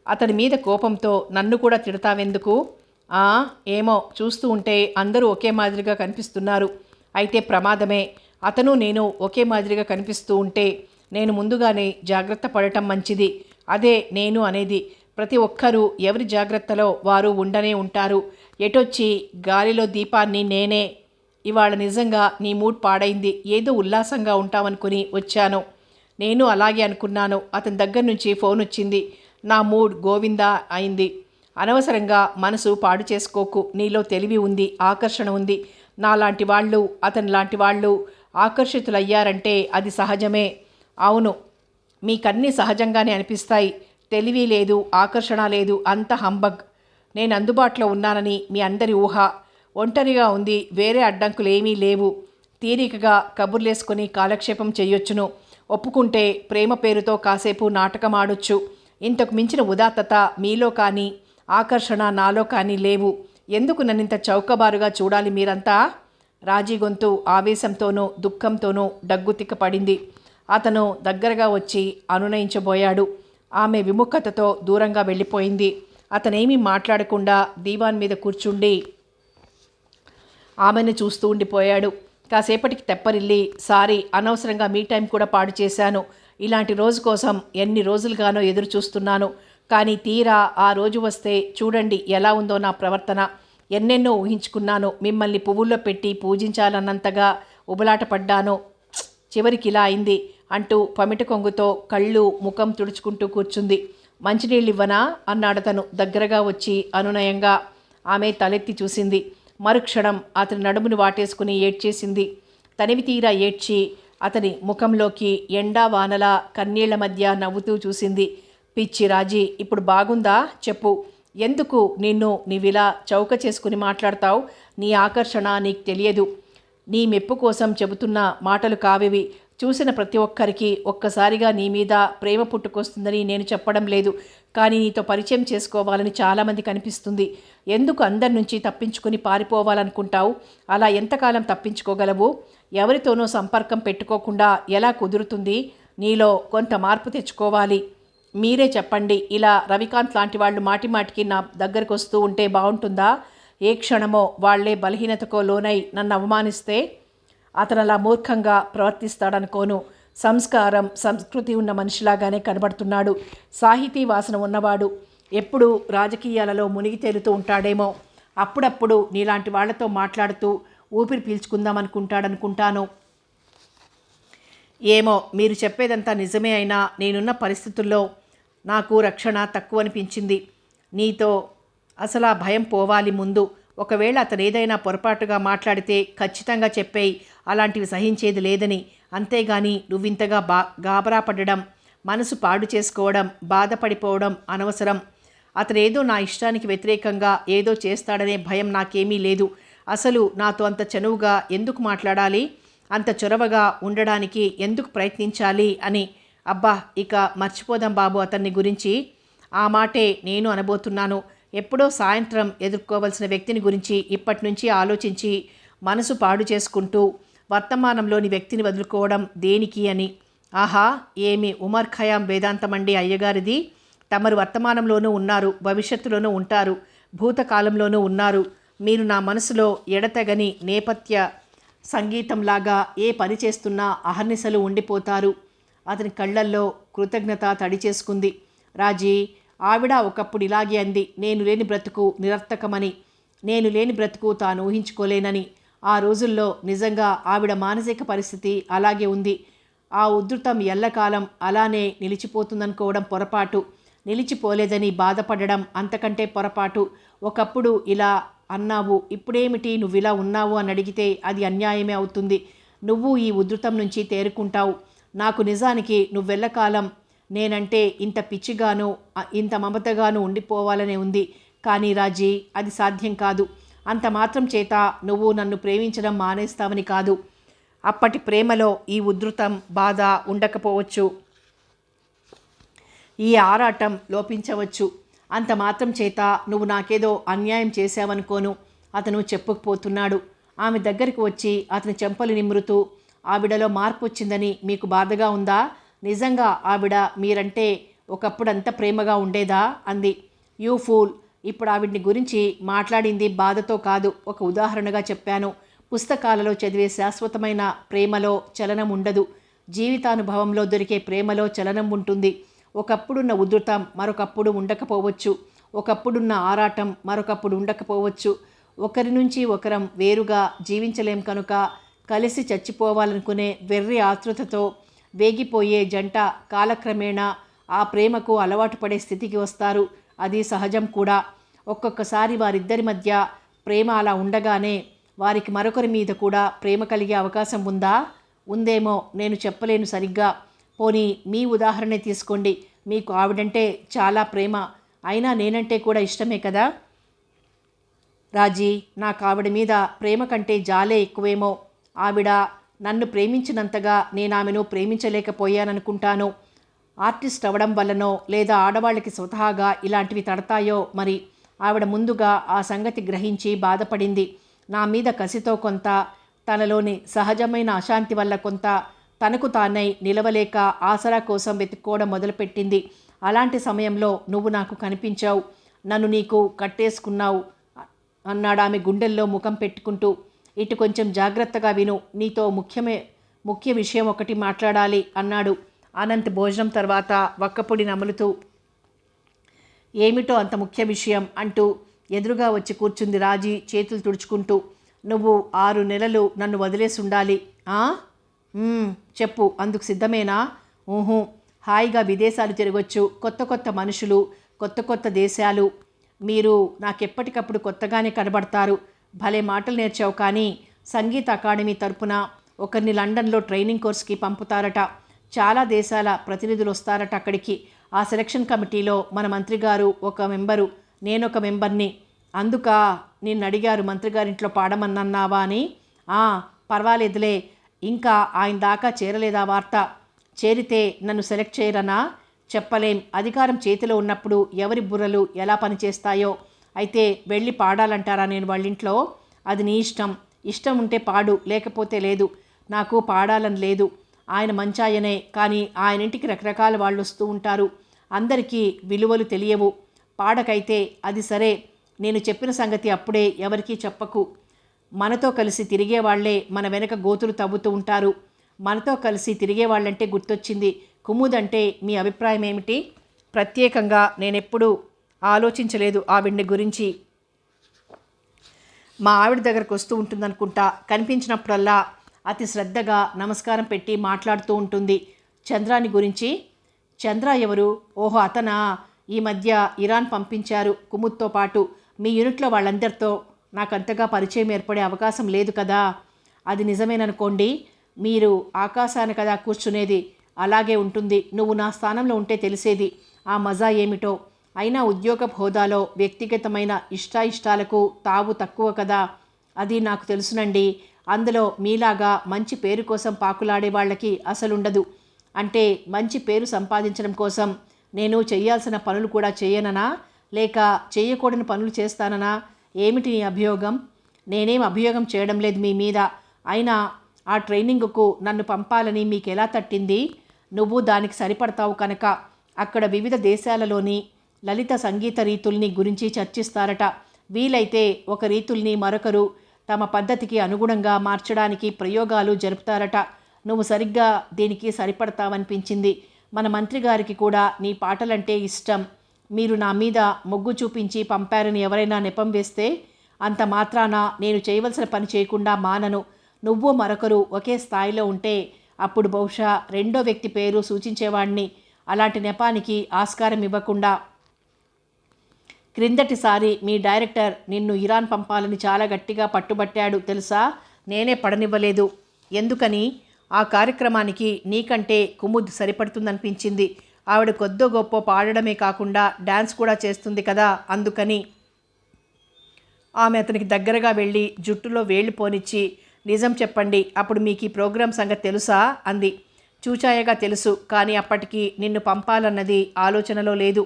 అతని మీద కోపంతో నన్ను కూడా తిడతావెందుకు? ఏమో చూస్తూ ఉంటే అందరూ ఒకే మాదిరిగా కనిపిస్తున్నారు. అయితే ప్రమాదమే. అతను నేను ఒకే మాదిరిగా కనిపిస్తూ ఉంటే నేను ముందుగానే జాగ్రత్త పడటం మంచిది. అదే నేను అనేది. ప్రతి ఒక్కరూ ఎవరి జాగ్రత్తలో వారు ఉండనే ఉంటారు. ఎటొచ్చి గాలిలో దీపాన్ని నేనే. ఇవాళ నిజంగా నీ మూడ్ పాడైంది. ఏదో ఉల్లాసంగా ఉంటామనుకుని వచ్చాను. నేను అలాగే అనుకున్నాను. అతని దగ్గర నుంచి ఫోన్ వచ్చింది. నా మూడ్ గోవిందా అయింది. అనవసరంగా మనసు పాడు చేసుకోకు. నీలో తెలివి ఉంది, ఆకర్షణ ఉంది. నాలాంటి వాళ్ళు, అతని లాంటి వాళ్ళు ఆకర్షితులయ్యారంటే అది సహజమే. అవును, మీకన్నీ సహజంగానే అనిపిస్తాయి. తెలివి లేదు, ఆకర్షణ లేదు, అంత హంబగ్. నేను అందుబాటులో ఉన్నానని మీ అందరి ఊహ. ఒంటరిగా ఉంది, వేరే అడ్డంకులేమీ లేవు. తీరికగా కబుర్లేసుకొని కాలక్షేపం చెయ్యొచ్చును. ఒప్పుకుంటే ప్రేమ పేరుతో కాసేపు నాటకం ఆడొచ్చు. ఇంతకు మించిన ఉదాత్తత మీలో కానీ, ఆకర్షణ నాలో కానీ లేవు. ఎందుకు నన్నింత చౌకబారుగా చూడాలి మీరంతా? రాజీ గొంతు ఆవేశంతోనూ దుఃఖంతోనూ డగ్గుతిక్క పడింది. అతను దగ్గరగా వచ్చి అనునయించబోయాడు. ఆమె విముఖతతో దూరంగా వెళ్ళిపోయింది. అతనేమీ మాట్లాడకుండా దీవాన్ మీద కూర్చుండి ఆమెను చూస్తూ ఉండిపోయాడు. కాసేపటికి తెప్పరిల్లి, సారీ, అనవసరంగా మీ టైం కూడా పాడు చేశాను. ఇలాంటి రోజు కోసం ఎన్ని రోజులుగానో ఎదురు చూస్తున్నాను. కానీ తీరా ఆ రోజు వస్తే చూడండి ఎలా ఉందో నా ప్రవర్తన. ఎన్నెన్నో ఊహించుకున్నాను. మిమ్మల్ని పువ్వుల్లో పెట్టి పూజించాలన్నంతగా ఉబలాట పడ్డాను. చివరికి ఇలా అయింది అంటూ పమిట కొంగుతో కళ్ళు ముఖం తుడుచుకుంటూ కూర్చుంది. మంచినీళ్ళివ్వనా అన్నాడతను దగ్గరగా వచ్చి అనునయంగా. ఆమె తలెత్తి చూసింది. మరుక్షణం అతని నడుమును వాటేసుకుని ఏడ్చేసింది. తనివి తీరా ఏడ్చి అతని ముఖంలోకి ఎండా వానలా కన్నీళ్ల మధ్య నవ్వుతూ చూసింది. పిచ్చి రాజీ, ఇప్పుడు బాగుందా చెప్పు. ఎందుకు నీవిలా చౌక చేసుకుని మాట్లాడతావు? నీ ఆకర్షణ నీకు తెలియదు. నీ మెప్పు కోసం చెబుతున్న మాటలు కావివి. చూసిన ప్రతి ఒక్కరికి ఒక్కసారిగా నీ మీద ప్రేమ పుట్టుకొస్తుందని నేను చెప్పడం లేదు. కానీ నీతో పరిచయం చేసుకోవాలని చాలామంది కనిపిస్తుంది. ఎందుకు అందరి నుంచి తప్పించుకుని పారిపోవాలనుకుంటావు? అలా ఎంతకాలం తప్పించుకోగలవు? ఎవరితోనూ సంపర్కం పెట్టుకోకుండా ఎలా కుదురుతుంది? నీలో కొంత మార్పు తెచ్చుకోవాలి. మీరే చెప్పండి. ఇలా రవికాంత్ లాంటి వాళ్ళు మాటిమాటికి నా దగ్గరకు వస్తూ ఉంటే బాగుంటుందా? ఏ క్షణమో వాళ్లే బలహీనతకో లోనై నన్ను అవమానిస్తే అతను అలా మూర్ఖంగా ప్రవర్తిస్తాడనుకోను. సంస్కారం, సంస్కృతి ఉన్న మనిషిలాగానే కనబడుతున్నాడు. సాహితీ వాసన ఉన్నవాడు. ఎప్పుడు రాజకీయాలలో మునిగి తేలుతూ ఉంటాడేమో. అప్పుడప్పుడు నీలాంటి వాళ్లతో మాట్లాడుతూ ఊపిరి పీల్చుకుందామనుకుంటాడనుకుంటాను. ఏమో, మీరు చెప్పేదంతా నిజమే అయినా నేనున్న పరిస్థితుల్లో నాకు రక్షణ తక్కువ అనిపించింది. నీతో అసలు ఆ భయం పోవాలి ముందు. ఒకవేళ అతను ఏదైనా పొరపాటుగా మాట్లాడితే ఖచ్చితంగా చెప్పేయి. అలాంటివి సహించేది లేదని. అంతేగాని నువ్వింతగా గాబరా పడడం, మనసు పాడు చేసుకోవడం, బాధపడిపోవడం అనవసరం. అతనేదో నా ఇష్టానికి వ్యతిరేకంగా ఏదో చేస్తాడనే భయం నాకేమీ లేదు. అసలు నాతో అంత చనువుగా ఎందుకు మాట్లాడాలి? అంత చొరవగా ఉండడానికి ఎందుకు ప్రయత్నించాలి అని. అబ్బా, ఇక మర్చిపోదాం బాబు అతన్ని గురించి. ఆ మాటే నేను అనబోతున్నాను. ఎప్పుడో సాయంత్రం ఎదుర్కోవలసిన వ్యక్తిని గురించి ఇప్పటి నుంచి ఆలోచించి మనసు పాడు చేసుకుంటూ వర్తమానంలోని వ్యక్తిని వదులుకోవడం దేనికి అని. ఆహా, ఏమి ఉమర్ ఖయాం వేదాంతమండి అయ్యగారిది. తమరు వర్తమానంలోనూ ఉన్నారు, భవిష్యత్తులోనూ ఉంటారు, భూతకాలంలోనూ ఉన్నారు. మీరు నా మనసులో ఎడతెగని నేపథ్య సంగీతంలాగా ఏ పని చేస్తున్నా అహర్నిశలు ఉండిపోతారు. అతని కళ్ళల్లో కృతజ్ఞత తడి చేసుకుంది. రాజీ, ఆవిడ ఒకప్పుడు ఇలాగే అంది, నేను లేని బ్రతుకు నిరర్థకమని. నేను లేని బ్రతుకు తాను ఊహించుకోలేనని. ఆ రోజుల్లో నిజంగా ఆవిడ మానసిక పరిస్థితి అలాగే ఉంది. ఆ ఉధృతం ఎల్లకాలం అలానే నిలిచిపోతుందనుకోవడం పొరపాటు. నిలిచిపోలేదని బాధపడడం అంతకంటే పొరపాటు. ఒకప్పుడు ఇలా అన్నావు, ఇప్పుడేమిటి నువ్విలా ఉన్నావు అని అడిగితే అది అన్యాయమే అవుతుంది. నువ్వు ఈ ఉధృతం నుంచి తేరుకుంటావు. నాకు నిజానికి నువ్వెల్లకాలం నేనంటే ఇంత పిచ్చిగాను ఇంత మమతగాను ఉండిపోవాలనే ఉంది. కానీ రాజీ, అది సాధ్యం కాదు. అంత మాత్రం చేత నువ్వు నన్ను ప్రేమించడం మానేస్తావని కాదు. అప్పటి ప్రేమలో ఈ ఉధృతం, బాధ ఉండకపోవచ్చు. ఈ ఆరాటం లోపించవచ్చు. అంత మాత్రం చేత నువ్వు నాకేదో అన్యాయం చేశావనుకోను. అతను చెప్పుకుపోతున్నాడు. ఆమె దగ్గరికి వచ్చి అతని చెంపలు నిమురుతూ, ఆవిడలో మార్పు వచ్చిందని మీకు బాధగా ఉందా? నిజంగా ఆవిడ మీరంటే ఒకప్పుడు అంత ప్రేమగా ఉండేదా? అంది. యూ ఫూల్, ఇప్పుడు ఆవిడ్ని గురించి మాట్లాడింది బాధతో కాదు, ఒక ఉదాహరణగా చెప్పాను. పుస్తకాలలో చదివే శాశ్వతమైన ప్రేమలో చలనం ఉండదు. జీవితానుభవంలో దొరికే ప్రేమలో చలనం ఉంటుంది. ఒకప్పుడున్న ఉధృతం మరొకప్పుడు ఉండకపోవచ్చు. ఒకప్పుడున్న ఆరాటం మరొకప్పుడు ఉండకపోవచ్చు. ఒకరి నుంచి ఒకరం వేరుగా జీవించలేం కనుక కలిసి చచ్చిపోవాలనుకునే వెర్రి ఆతృతతో వేగిపోయే జంట కాలక్రమేణా ఆ ప్రేమకు అలవాటు పడే స్థితికి వస్తారు. అది సహజం కూడా. ఒక్కొక్కసారి వారిద్దరి మధ్య ప్రేమ అలా ఉండగానే వారికి మరొకరి మీద కూడా ప్రేమ కలిగే అవకాశం ఉందా? ఉందేమో, నేను చెప్పలేను సరిగ్గా. పోనీ మీ ఉదాహరణే తీసుకోండి. మీకు ఆవిడంటే చాలా ప్రేమ, అయినా నేనంటే కూడా ఇష్టమే కదా రాజీ. నాకు ఆవిడ మీద ప్రేమ కంటే జాలే ఎక్కువేమో. ఆవిడ నన్ను ప్రేమించినంతగా నేను ఆమెను ప్రేమించలేకపోయాననుకుంటాను. ఆర్టిస్ట్ అవ్వడం వల్లనో లేదా ఆడవాళ్ళకి స్వతహాగా ఇలాంటివి తడతాయో మరి. ఆవిడ ముందుగా ఆ సంగతి గ్రహించి బాధపడింది. నా మీద కసితో కొంత, తనలోని సహజమైన అశాంతి వల్ల కొంత, తనకు తానై నిలవలేక ఆసరా కోసం వెతుక్కోవడం మొదలుపెట్టింది. అలాంటి సమయంలో నువ్వు నాకు కనిపించావు, నన్ను నీకు కట్టేసుకున్నావు అన్నాడు ఆమె గుండెల్లో ముఖం పెట్టుకుంటూ. ఇటు కొంచెం జాగ్రత్తగా విను, నీతో ముఖ్య విషయం ఒకటి మాట్లాడాలి అన్నాడు అనంత్ భోజనం తర్వాత వక్కపొడి నములుతూ. ఏమిటో అంత ముఖ్య విషయం అంటూ ఎదురుగా వచ్చి కూర్చుంది రాజీ చేతులు తుడుచుకుంటూ. నువ్వు 6 నెలలు నన్ను వదిలేసి ఉండాలి. చెప్పు, అందుకు సిద్ధమేనా? ఊహు, హాయిగా విదేశాలు తిరగొచ్చు, కొత్త కొత్త మనుషులు, కొత్త కొత్త దేశాలు. మీరు నాకెప్పటికప్పుడు కొత్తగానే కనబడతారు. భలే మాటలు నేర్చావు. కానీ సంగీత అకాడమీ తరపున ఒకరిని లండన్లో ట్రైనింగ్ కోర్స్కి పంపుతారట. చాలా దేశాల ప్రతినిధులు వస్తారట అక్కడికి. ఆ సెలక్షన్ కమిటీలో మన మంత్రి గారు ఒక మెంబరు, నేనొక మెంబర్ని. అందుక నిన్ను అడిగారు మంత్రిగారింట్లో పాడమన్నావా అని. పర్వాలేదులే, ఇంకా ఆయన దాకా చేరలేదా వార్త? చేరితే నన్ను సెలెక్ట్ చేయరనా? చెప్పలేం. అధికారం చేతిలో ఉన్నప్పుడు ఎవరి బుర్రలు ఎలా పనిచేస్తాయో. అయితే వెళ్ళి పాడాలంటారా నేను వాళ్ళింట్లో? అది నీ ఇష్టం. ఇష్టం ఉంటే పాడు, లేకపోతే లేదు. నాకు పాడాలని లేదు. ఆయన మంచాయనే, కానీ ఆయన ఇంటికి రకరకాల వాళ్ళు వస్తూ ఉంటారు. అందరికీ విలువలు తెలియవు. పాడకైతే అది సరే, నేను చెప్పిన సంగతి అప్పుడే ఎవరికీ చెప్పకు. మనతో కలిసి తిరిగేవాళ్లే మన వెనక గోతులు తవ్వుతూ ఉంటారు. మనతో కలిసి తిరిగేవాళ్ళంటే గుర్తొచ్చింది. కుముదంటే మీ అభిప్రాయం ఏమిటి? ప్రత్యేకంగా నేనెప్పుడూ ఆలోచించలేదు ఆవిడ్ని గురించి. మా ఆవిడ దగ్గరకు వస్తూ ఉంటుందనుకుంటా. కనిపించినప్పుడల్లా అతి శ్రద్ధగా నమస్కారం పెట్టి మాట్లాడుతూ ఉంటుంది. చంద్రాని గురించి. చంద్ర ఎవరు? ఓహో అతనా? ఈ మధ్య ఇరాన్ పంపించారు కుముద్తో పాటు. మీ యూనిట్లో వాళ్ళందరితో నాకంతగా పరిచయం ఏర్పడే అవకాశం లేదు కదా. అది నిజమేననుకోండి. మీరు ఆకాశాన కదా కూర్చునేది, అలాగే ఉంటుంది. నువ్వు నా స్థానంలో ఉంటే తెలిసేది ఆ మజా ఏమిటో. అయినా ఉద్యోగ హోదాలో వ్యక్తిగతమైన ఇష్టాయిష్టాలకు తావు తక్కువ కదా. అది నాకు తెలుసునండి. అందులో మీలాగా మంచి పేరు కోసం పాకులాడే వాళ్ళకి అసలుండదు. అంటే మంచి పేరు సంపాదించడం కోసం నేను చెయ్యాల్సిన పనులు కూడా చేయననా, లేక చేయకూడని పనులు చేస్తాననా? ఏమిటి నీ అభియోగం? నేనేం అభియోగం చేయడం లేదు మీ మీద. అయినా ఆ ట్రైనింగ్కు నన్ను పంపాలని మీకు ఎలా తట్టింది? నువ్వు దానికి సరిపడతావు కనుక. అక్కడ వివిధ దేశాలలోని లలిత సంగీత రీతుల్ని గురించి చర్చిస్తారట. వీలైతే ఒక రీతుల్ని మరొకరు తమ పద్ధతికి అనుగుణంగా మార్చడానికి ప్రయోగాలు జరుపుతారట. నువ్వు సరిగ్గా దీనికి సరిపడతావనిపించింది. మన మంత్రి గారికి కూడా నీ పాటలంటే ఇష్టం. మీరు నా మీద మొగ్గు చూపించి పంపారని ఎవరైనా నెపం వేస్తే అంత మాత్రాన నేను చేయవలసిన పని చేయకుండా మానను. నువ్వు మరొకరు ఒకే స్థాయిలో ఉంటే అప్పుడు బహుశా రెండో వ్యక్తి పేరు సూచించేవాడిని. అలాంటి నెపానికి ఆస్కారం ఇవ్వకుండా. క్రిందటిసారి మీ డైరెక్టర్ నిన్ను ఇరాన్ పంపాలని చాలా గట్టిగా పట్టుబట్టాడు తెలుసా. నేనే పడనివ్వలేదు. ఎందుకని? ఆ కార్యక్రమానికి నీకంటే కుముద్ సరిపడుతుందనిపించింది. ఆవిడ కొద్దో గొప్ప పాడడమే కాకుండా డ్యాన్స్ కూడా చేస్తుంది కదా, అందుకని. ఆమె అతనికి దగ్గరగా వెళ్ళి జుట్టులో వేళ్లు పోనిచ్చి, నిజం చెప్పండి, అప్పుడు మీకు ఈ ప్రోగ్రాం సంగతి తెలుసా అంది. చూచాయగా తెలుసు, కానీ అప్పటికి నిన్ను పంపాలన్నది ఆలోచనలో లేదు.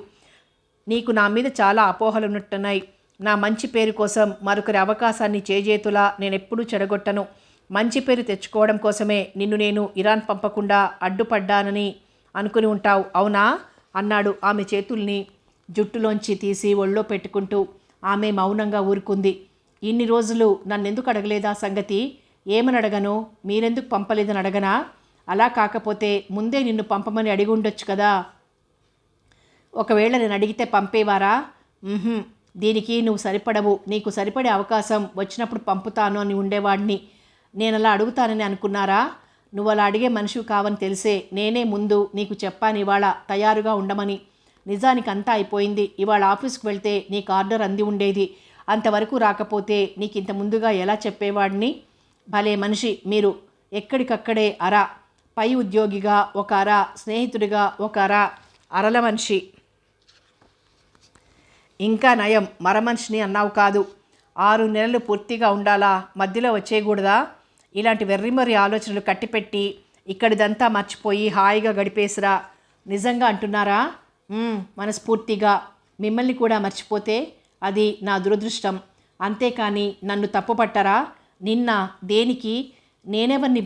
నీకు నా మీద చాలా అపోహలున్నట్టున్నాయి. నా మంచి పేరు కోసం మరొకరి అవకాశాన్ని చేజేతులా నేనెప్పుడూ చెడగొట్టను. మంచి పేరు తెచ్చుకోవడం కోసమే నిన్ను నేను ఇరాన్ పంపకుండా అడ్డుపడ్డానని అనుకుని ఉంటావు, అవునా అన్నాడు ఆమె చేతుల్ని జుట్టులోంచి తీసి ఒళ్ళో పెట్టుకుంటూ. ఆమె మౌనంగా ఊరుకుంది. ఇన్ని రోజులు నన్నెందుకు అడగలేదా సంగతి? ఏమని అడగను? మీరెందుకు పంపలేదని అడగనా? అలా కాకపోతే ముందే నిన్ను పంపమని అడిగి ఉండొచ్చు కదా. ఒకవేళ నేను అడిగితే పంపేవారా? దీనికి నువ్వు సరిపడవు, నీకు సరిపడే అవకాశం వచ్చినప్పుడు పంపుతాను అని ఉండేవాడిని. నేను అలా అడుగుతానని అనుకున్నారా? నువ్వు అలా అడిగే మనిషివి కావని తెలిసే నేనే ముందు నీకు చెప్పాను ఇవాళ తయారుగా ఉండమని. నిజానికి అంతా అయిపోయింది. ఇవాళ ఆఫీస్కి వెళ్తే నీకు ఆర్డర్ అంది ఉండేది. అంతవరకు రాకపోతే నీకు ఇంత ముందుగా ఎలా చెప్పేవాడిని? భలే మనిషి మీరు. ఎక్కడికక్కడే అర, పై ఉద్యోగిగా ఒక అర, స్నేహితుడిగా ఒక అర, అరల మనిషి. ఇంకా నయం మరమనిషిని అన్నావు కాదు. 6 నెలలు పూర్తిగా ఉండాలా? మధ్యలో వచ్చేయకూడదా? ఇలాంటి వెర్రిమర్రి ఆలోచనలు కట్టిపెట్టి ఇక్కడిదంతా మర్చిపోయి హాయిగా గడిపేసిరా. నిజంగా అంటున్నారా? మనస్ఫూర్తిగా. మిమ్మల్ని కూడా మర్చిపోతే అది నా దురదృష్టం. అంతేకాని నన్ను తప్పుపట్టరా? నిన్న దేనికి? నేనెవరిని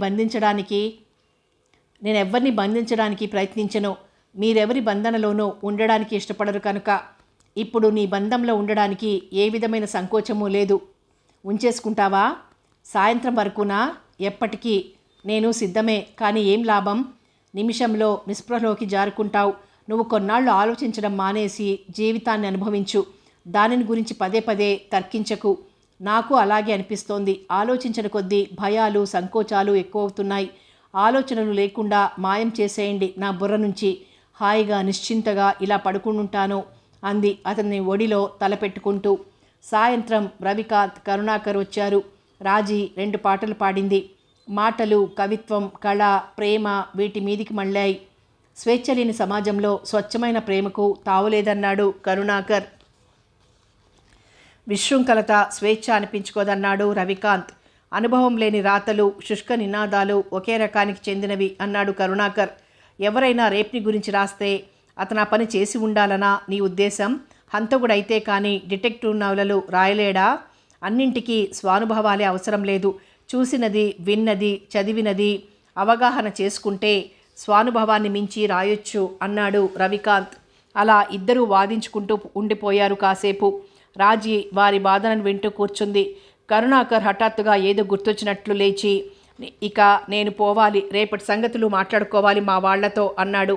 బంధించడానికి ప్రయత్నించను. మీరెవరి బంధనలోనూ ఉండడానికి ఇష్టపడరు కనుక. ఇప్పుడు నీ బంధంలో ఉండడానికి ఏ విధమైన సంకోచమూ లేదు. ఉంచేసుకుంటావా? సాయంత్రం వరకునా? ఎప్పటికీ? నేను సిద్ధమే. కానీ ఏం లాభం? నిమిషంలో నిస్పృహలోకి జారుకుంటావు. నువ్వు కొన్నాళ్ళు ఆలోచించడం మానేసి జీవితాన్ని అనుభవించు. దానిని గురించి పదే పదే తర్కించకు. నాకు అలాగే అనిపిస్తోంది. ఆలోచించిన కొద్దీ భయాలు, సంకోచాలు ఎక్కువవుతున్నాయి. ఆలోచనలు లేకుండా మాయం చేసేయండి నా బుర్ర నుంచి. హాయిగా నిశ్చింతగా ఇలా పడుకుంటాను అంది అతన్ని ఒడిలో తలపెట్టుకుంటూ. సాయంత్రం రవికాంత్, కరుణాకర్ వచ్చారు. రాజీ 2 పాటలు పాడింది. మాటలు, కవిత్వం, కళ, ప్రేమ వీటి మీదికి మళ్ళాయి. స్వేచ్ఛ లేని సమాజంలో స్వచ్ఛమైన ప్రేమకు తావులేదన్నాడు కరుణాకర్. విశృంఖలత స్వేచ్ఛ అనిపించుకోదన్నాడు రవికాంత్. అనుభవం లేని రాతలు, శుష్క నినాదాలు ఒకే రకానికి చెందినవి అన్నాడు కరుణాకర్. ఎవరైనా రేప్ని గురించి రాస్తే అతను ఆ పని చేసి ఉండాలనా నీ ఉద్దేశం? హంతకుడైతే కానీ డిటెక్టివ్ నవలలు రాయలేడా? అన్నింటికీ స్వానుభవాలే అవసరం లేదు. చూసినది, విన్నది, చదివినది అవగాహన చేసుకుంటే స్వానుభవాన్ని మించి రాయొచ్చు అన్నాడు రవికాంత్. అలా ఇద్దరూ వాదించుకుంటూ ఉండిపోయారు కాసేపు. రాజీ వారి వాదనను వింటూ కూర్చుంది. కరుణాకర్ హఠాత్తుగా ఏదో గుర్తొచ్చినట్లు లేచి, ఇక నేను పోవాలి, రేపటి సంగతులు మాట్లాడుకోవాలి మా వాళ్లతో అన్నాడు.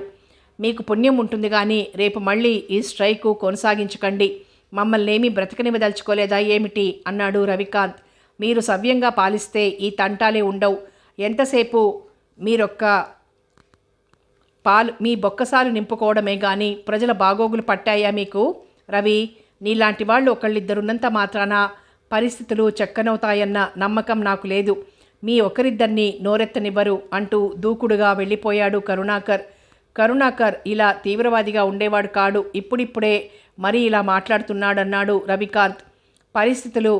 మీకు పుణ్యం ఉంటుంది కానీ రేపు మళ్ళీ ఈ స్ట్రైకు కొనసాగించకండి. మమ్మల్ని ఏమీ బ్రతకనివ్వదలుచుకోలేదా ఏమిటి అన్నాడు రవికాంత్. మీరు సవ్యంగా పాలిస్తే ఈ తంటాలే ఉండవు. ఎంతసేపు మీ బొక్కసాలు నింపుకోవడమే కానీ ప్రజల బాగోగులు పట్టాయా మీకు? రవి, నీలాంటి వాళ్ళు ఒకళ్ళిద్దరున్నంత మాత్రాన పరిస్థితులు చక్కనవుతాయన్న నమ్మకం నాకు లేదు. మీ ఒకరిద్దరిని నోరెత్తనివ్వరు అంటూ దూకుడుగా వెళ్ళిపోయాడు కరుణాకర్. కరుణాకర్ ఇలా తీవ్రవాదిగా ఉండేవాడు కాడు. ఇప్పుడిప్పుడే మరీ ఇలా మాట్లాడుతున్నాడన్నాడు రవికాంత్. పరిస్థితులు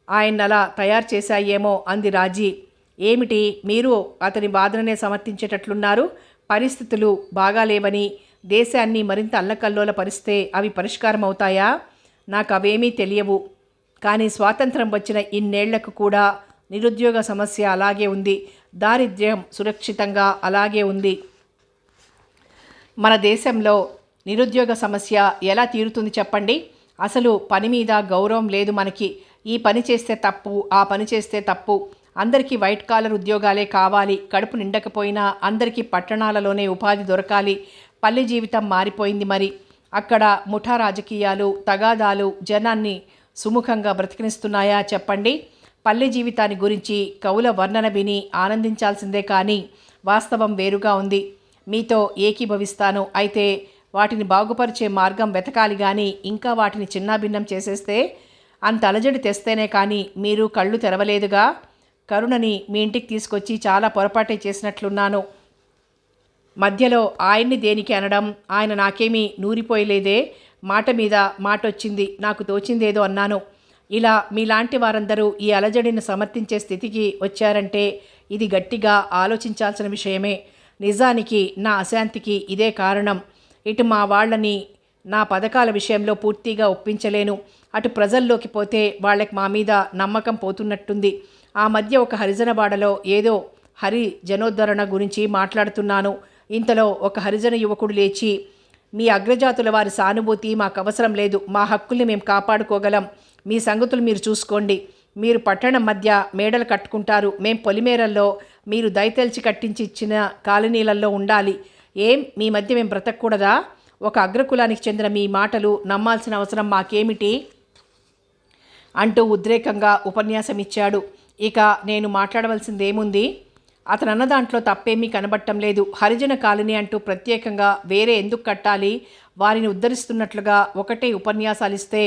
ఆయన్నలా తయారు చేశాయేమో అంది రాజీ. ఏమిటి మీరు అతని వాదననే సమర్థించేటట్లున్నారు? పరిస్థితులు బాగాలేవని దేశాన్ని మరింత అల్లకల్లోల పరిస్తే అవి పరిష్కారం అవుతాయా? నాకు అవేమీ తెలియవు. కానీ స్వాతంత్రం వచ్చిన ఇన్నేళ్లకు కూడా నిరుద్యోగ సమస్య అలాగే ఉంది. దారిద్ర్యం సురక్షితంగా అలాగే ఉంది. మన దేశంలో నిరుద్యోగ సమస్య ఎలా తీరుతుంది చెప్పండి? అసలు పని మీద గౌరవం లేదు మనకి. ఈ పని చేస్తే తప్పు, ఆ పని చేస్తే తప్పు. అందరికీ వైట్ కాలర్ ఉద్యోగాలే కావాలి. కడుపు నిండకపోయినా అందరికీ పట్టణాలలోనే ఉపాధి దొరకాలి. పల్లె జీవితం మారిపోయింది మరి. అక్కడ ముఠా రాజకీయాలు, తగాదాలు జనాన్ని సుముఖంగా బ్రతికినిస్తున్నాయా చెప్పండి? పల్లె జీవితాన్ని గురించి కవుల వర్ణన విని ఆనందించాల్సిందే కానీ వాస్తవం వేరుగా ఉంది. మీతో ఏకీభవిస్తాను. అయితే వాటిని బాగుపరిచే మార్గం వెతకాలి కానీ ఇంకా వాటిని చిన్నాభిన్నం చేసేస్తే అంత అలజడి తెస్తేనే కానీ మీరు కళ్ళు తెరవలేదుగా. కరుణని మీ ఇంటికి తీసుకొచ్చి చాలా పొరపాటే చేసినట్లున్నాను. మధ్యలో ఆయన్ని దేనికి అనడం? ఆయన నాకేమీ నూరిపోయలేదే. మాట మీద మాట వచ్చింది, నాకు తోచిందేదో అన్నాను. ఇలా మీలాంటి వారందరూ ఈ అలజడిని సమర్థించే స్థితికి వచ్చారంటే ఇది గట్టిగా ఆలోచించాల్సిన విషయమే. నిజానికి నా అశాంతికి ఇదే కారణం. ఇటు మా వాళ్ళని నా పథకాల విషయంలో పూర్తిగా ఒప్పించలేను. అటు ప్రజల్లోకి పోతే వాళ్ళకి మా మీద నమ్మకం పోతున్నట్టుంది. ఆ మధ్య ఒక హరిజనవాడలో ఏదో హరి జనోద్ధరణ గురించి మాట్లాడుతున్నాను. ఇంతలో ఒక హరిజన యువకుడు లేచి, మీ అగ్రజాతుల వారి సానుభూతి మాకు అవసరం లేదు, మా హక్కుల్ని మేము కాపాడుకోగలం, మీ సంగతులు మీరు చూసుకోండి, మీరు పట్టణం మధ్య మేడలు కట్టుకుంటారు, మేం పొలిమేరల్లో మీరు దయతెల్చి కట్టించి ఇచ్చిన కాలనీలలో ఉండాలి, ఏం మీ మధ్య మేము బ్రతకూడదా? ఒక అగ్రకులానికి చెందిన మీ మాటలు నమ్మాల్సిన అవసరం మాకేమిటి అంటూ ఉద్రేకంగా ఉపన్యాసం ఇచ్చాడు. ఇక నేను మాట్లాడవలసిందేముంది? అతను అన్న దాంట్లో తప్పేమీ కనబట్టం లేదు. హరిజన కాలనీ అంటూ ప్రత్యేకంగా వేరే ఎందుకు కట్టాలి? వారిని ఉద్ధరిస్తున్నట్లుగా ఒకటే ఉపన్యాసాలు ఇస్తే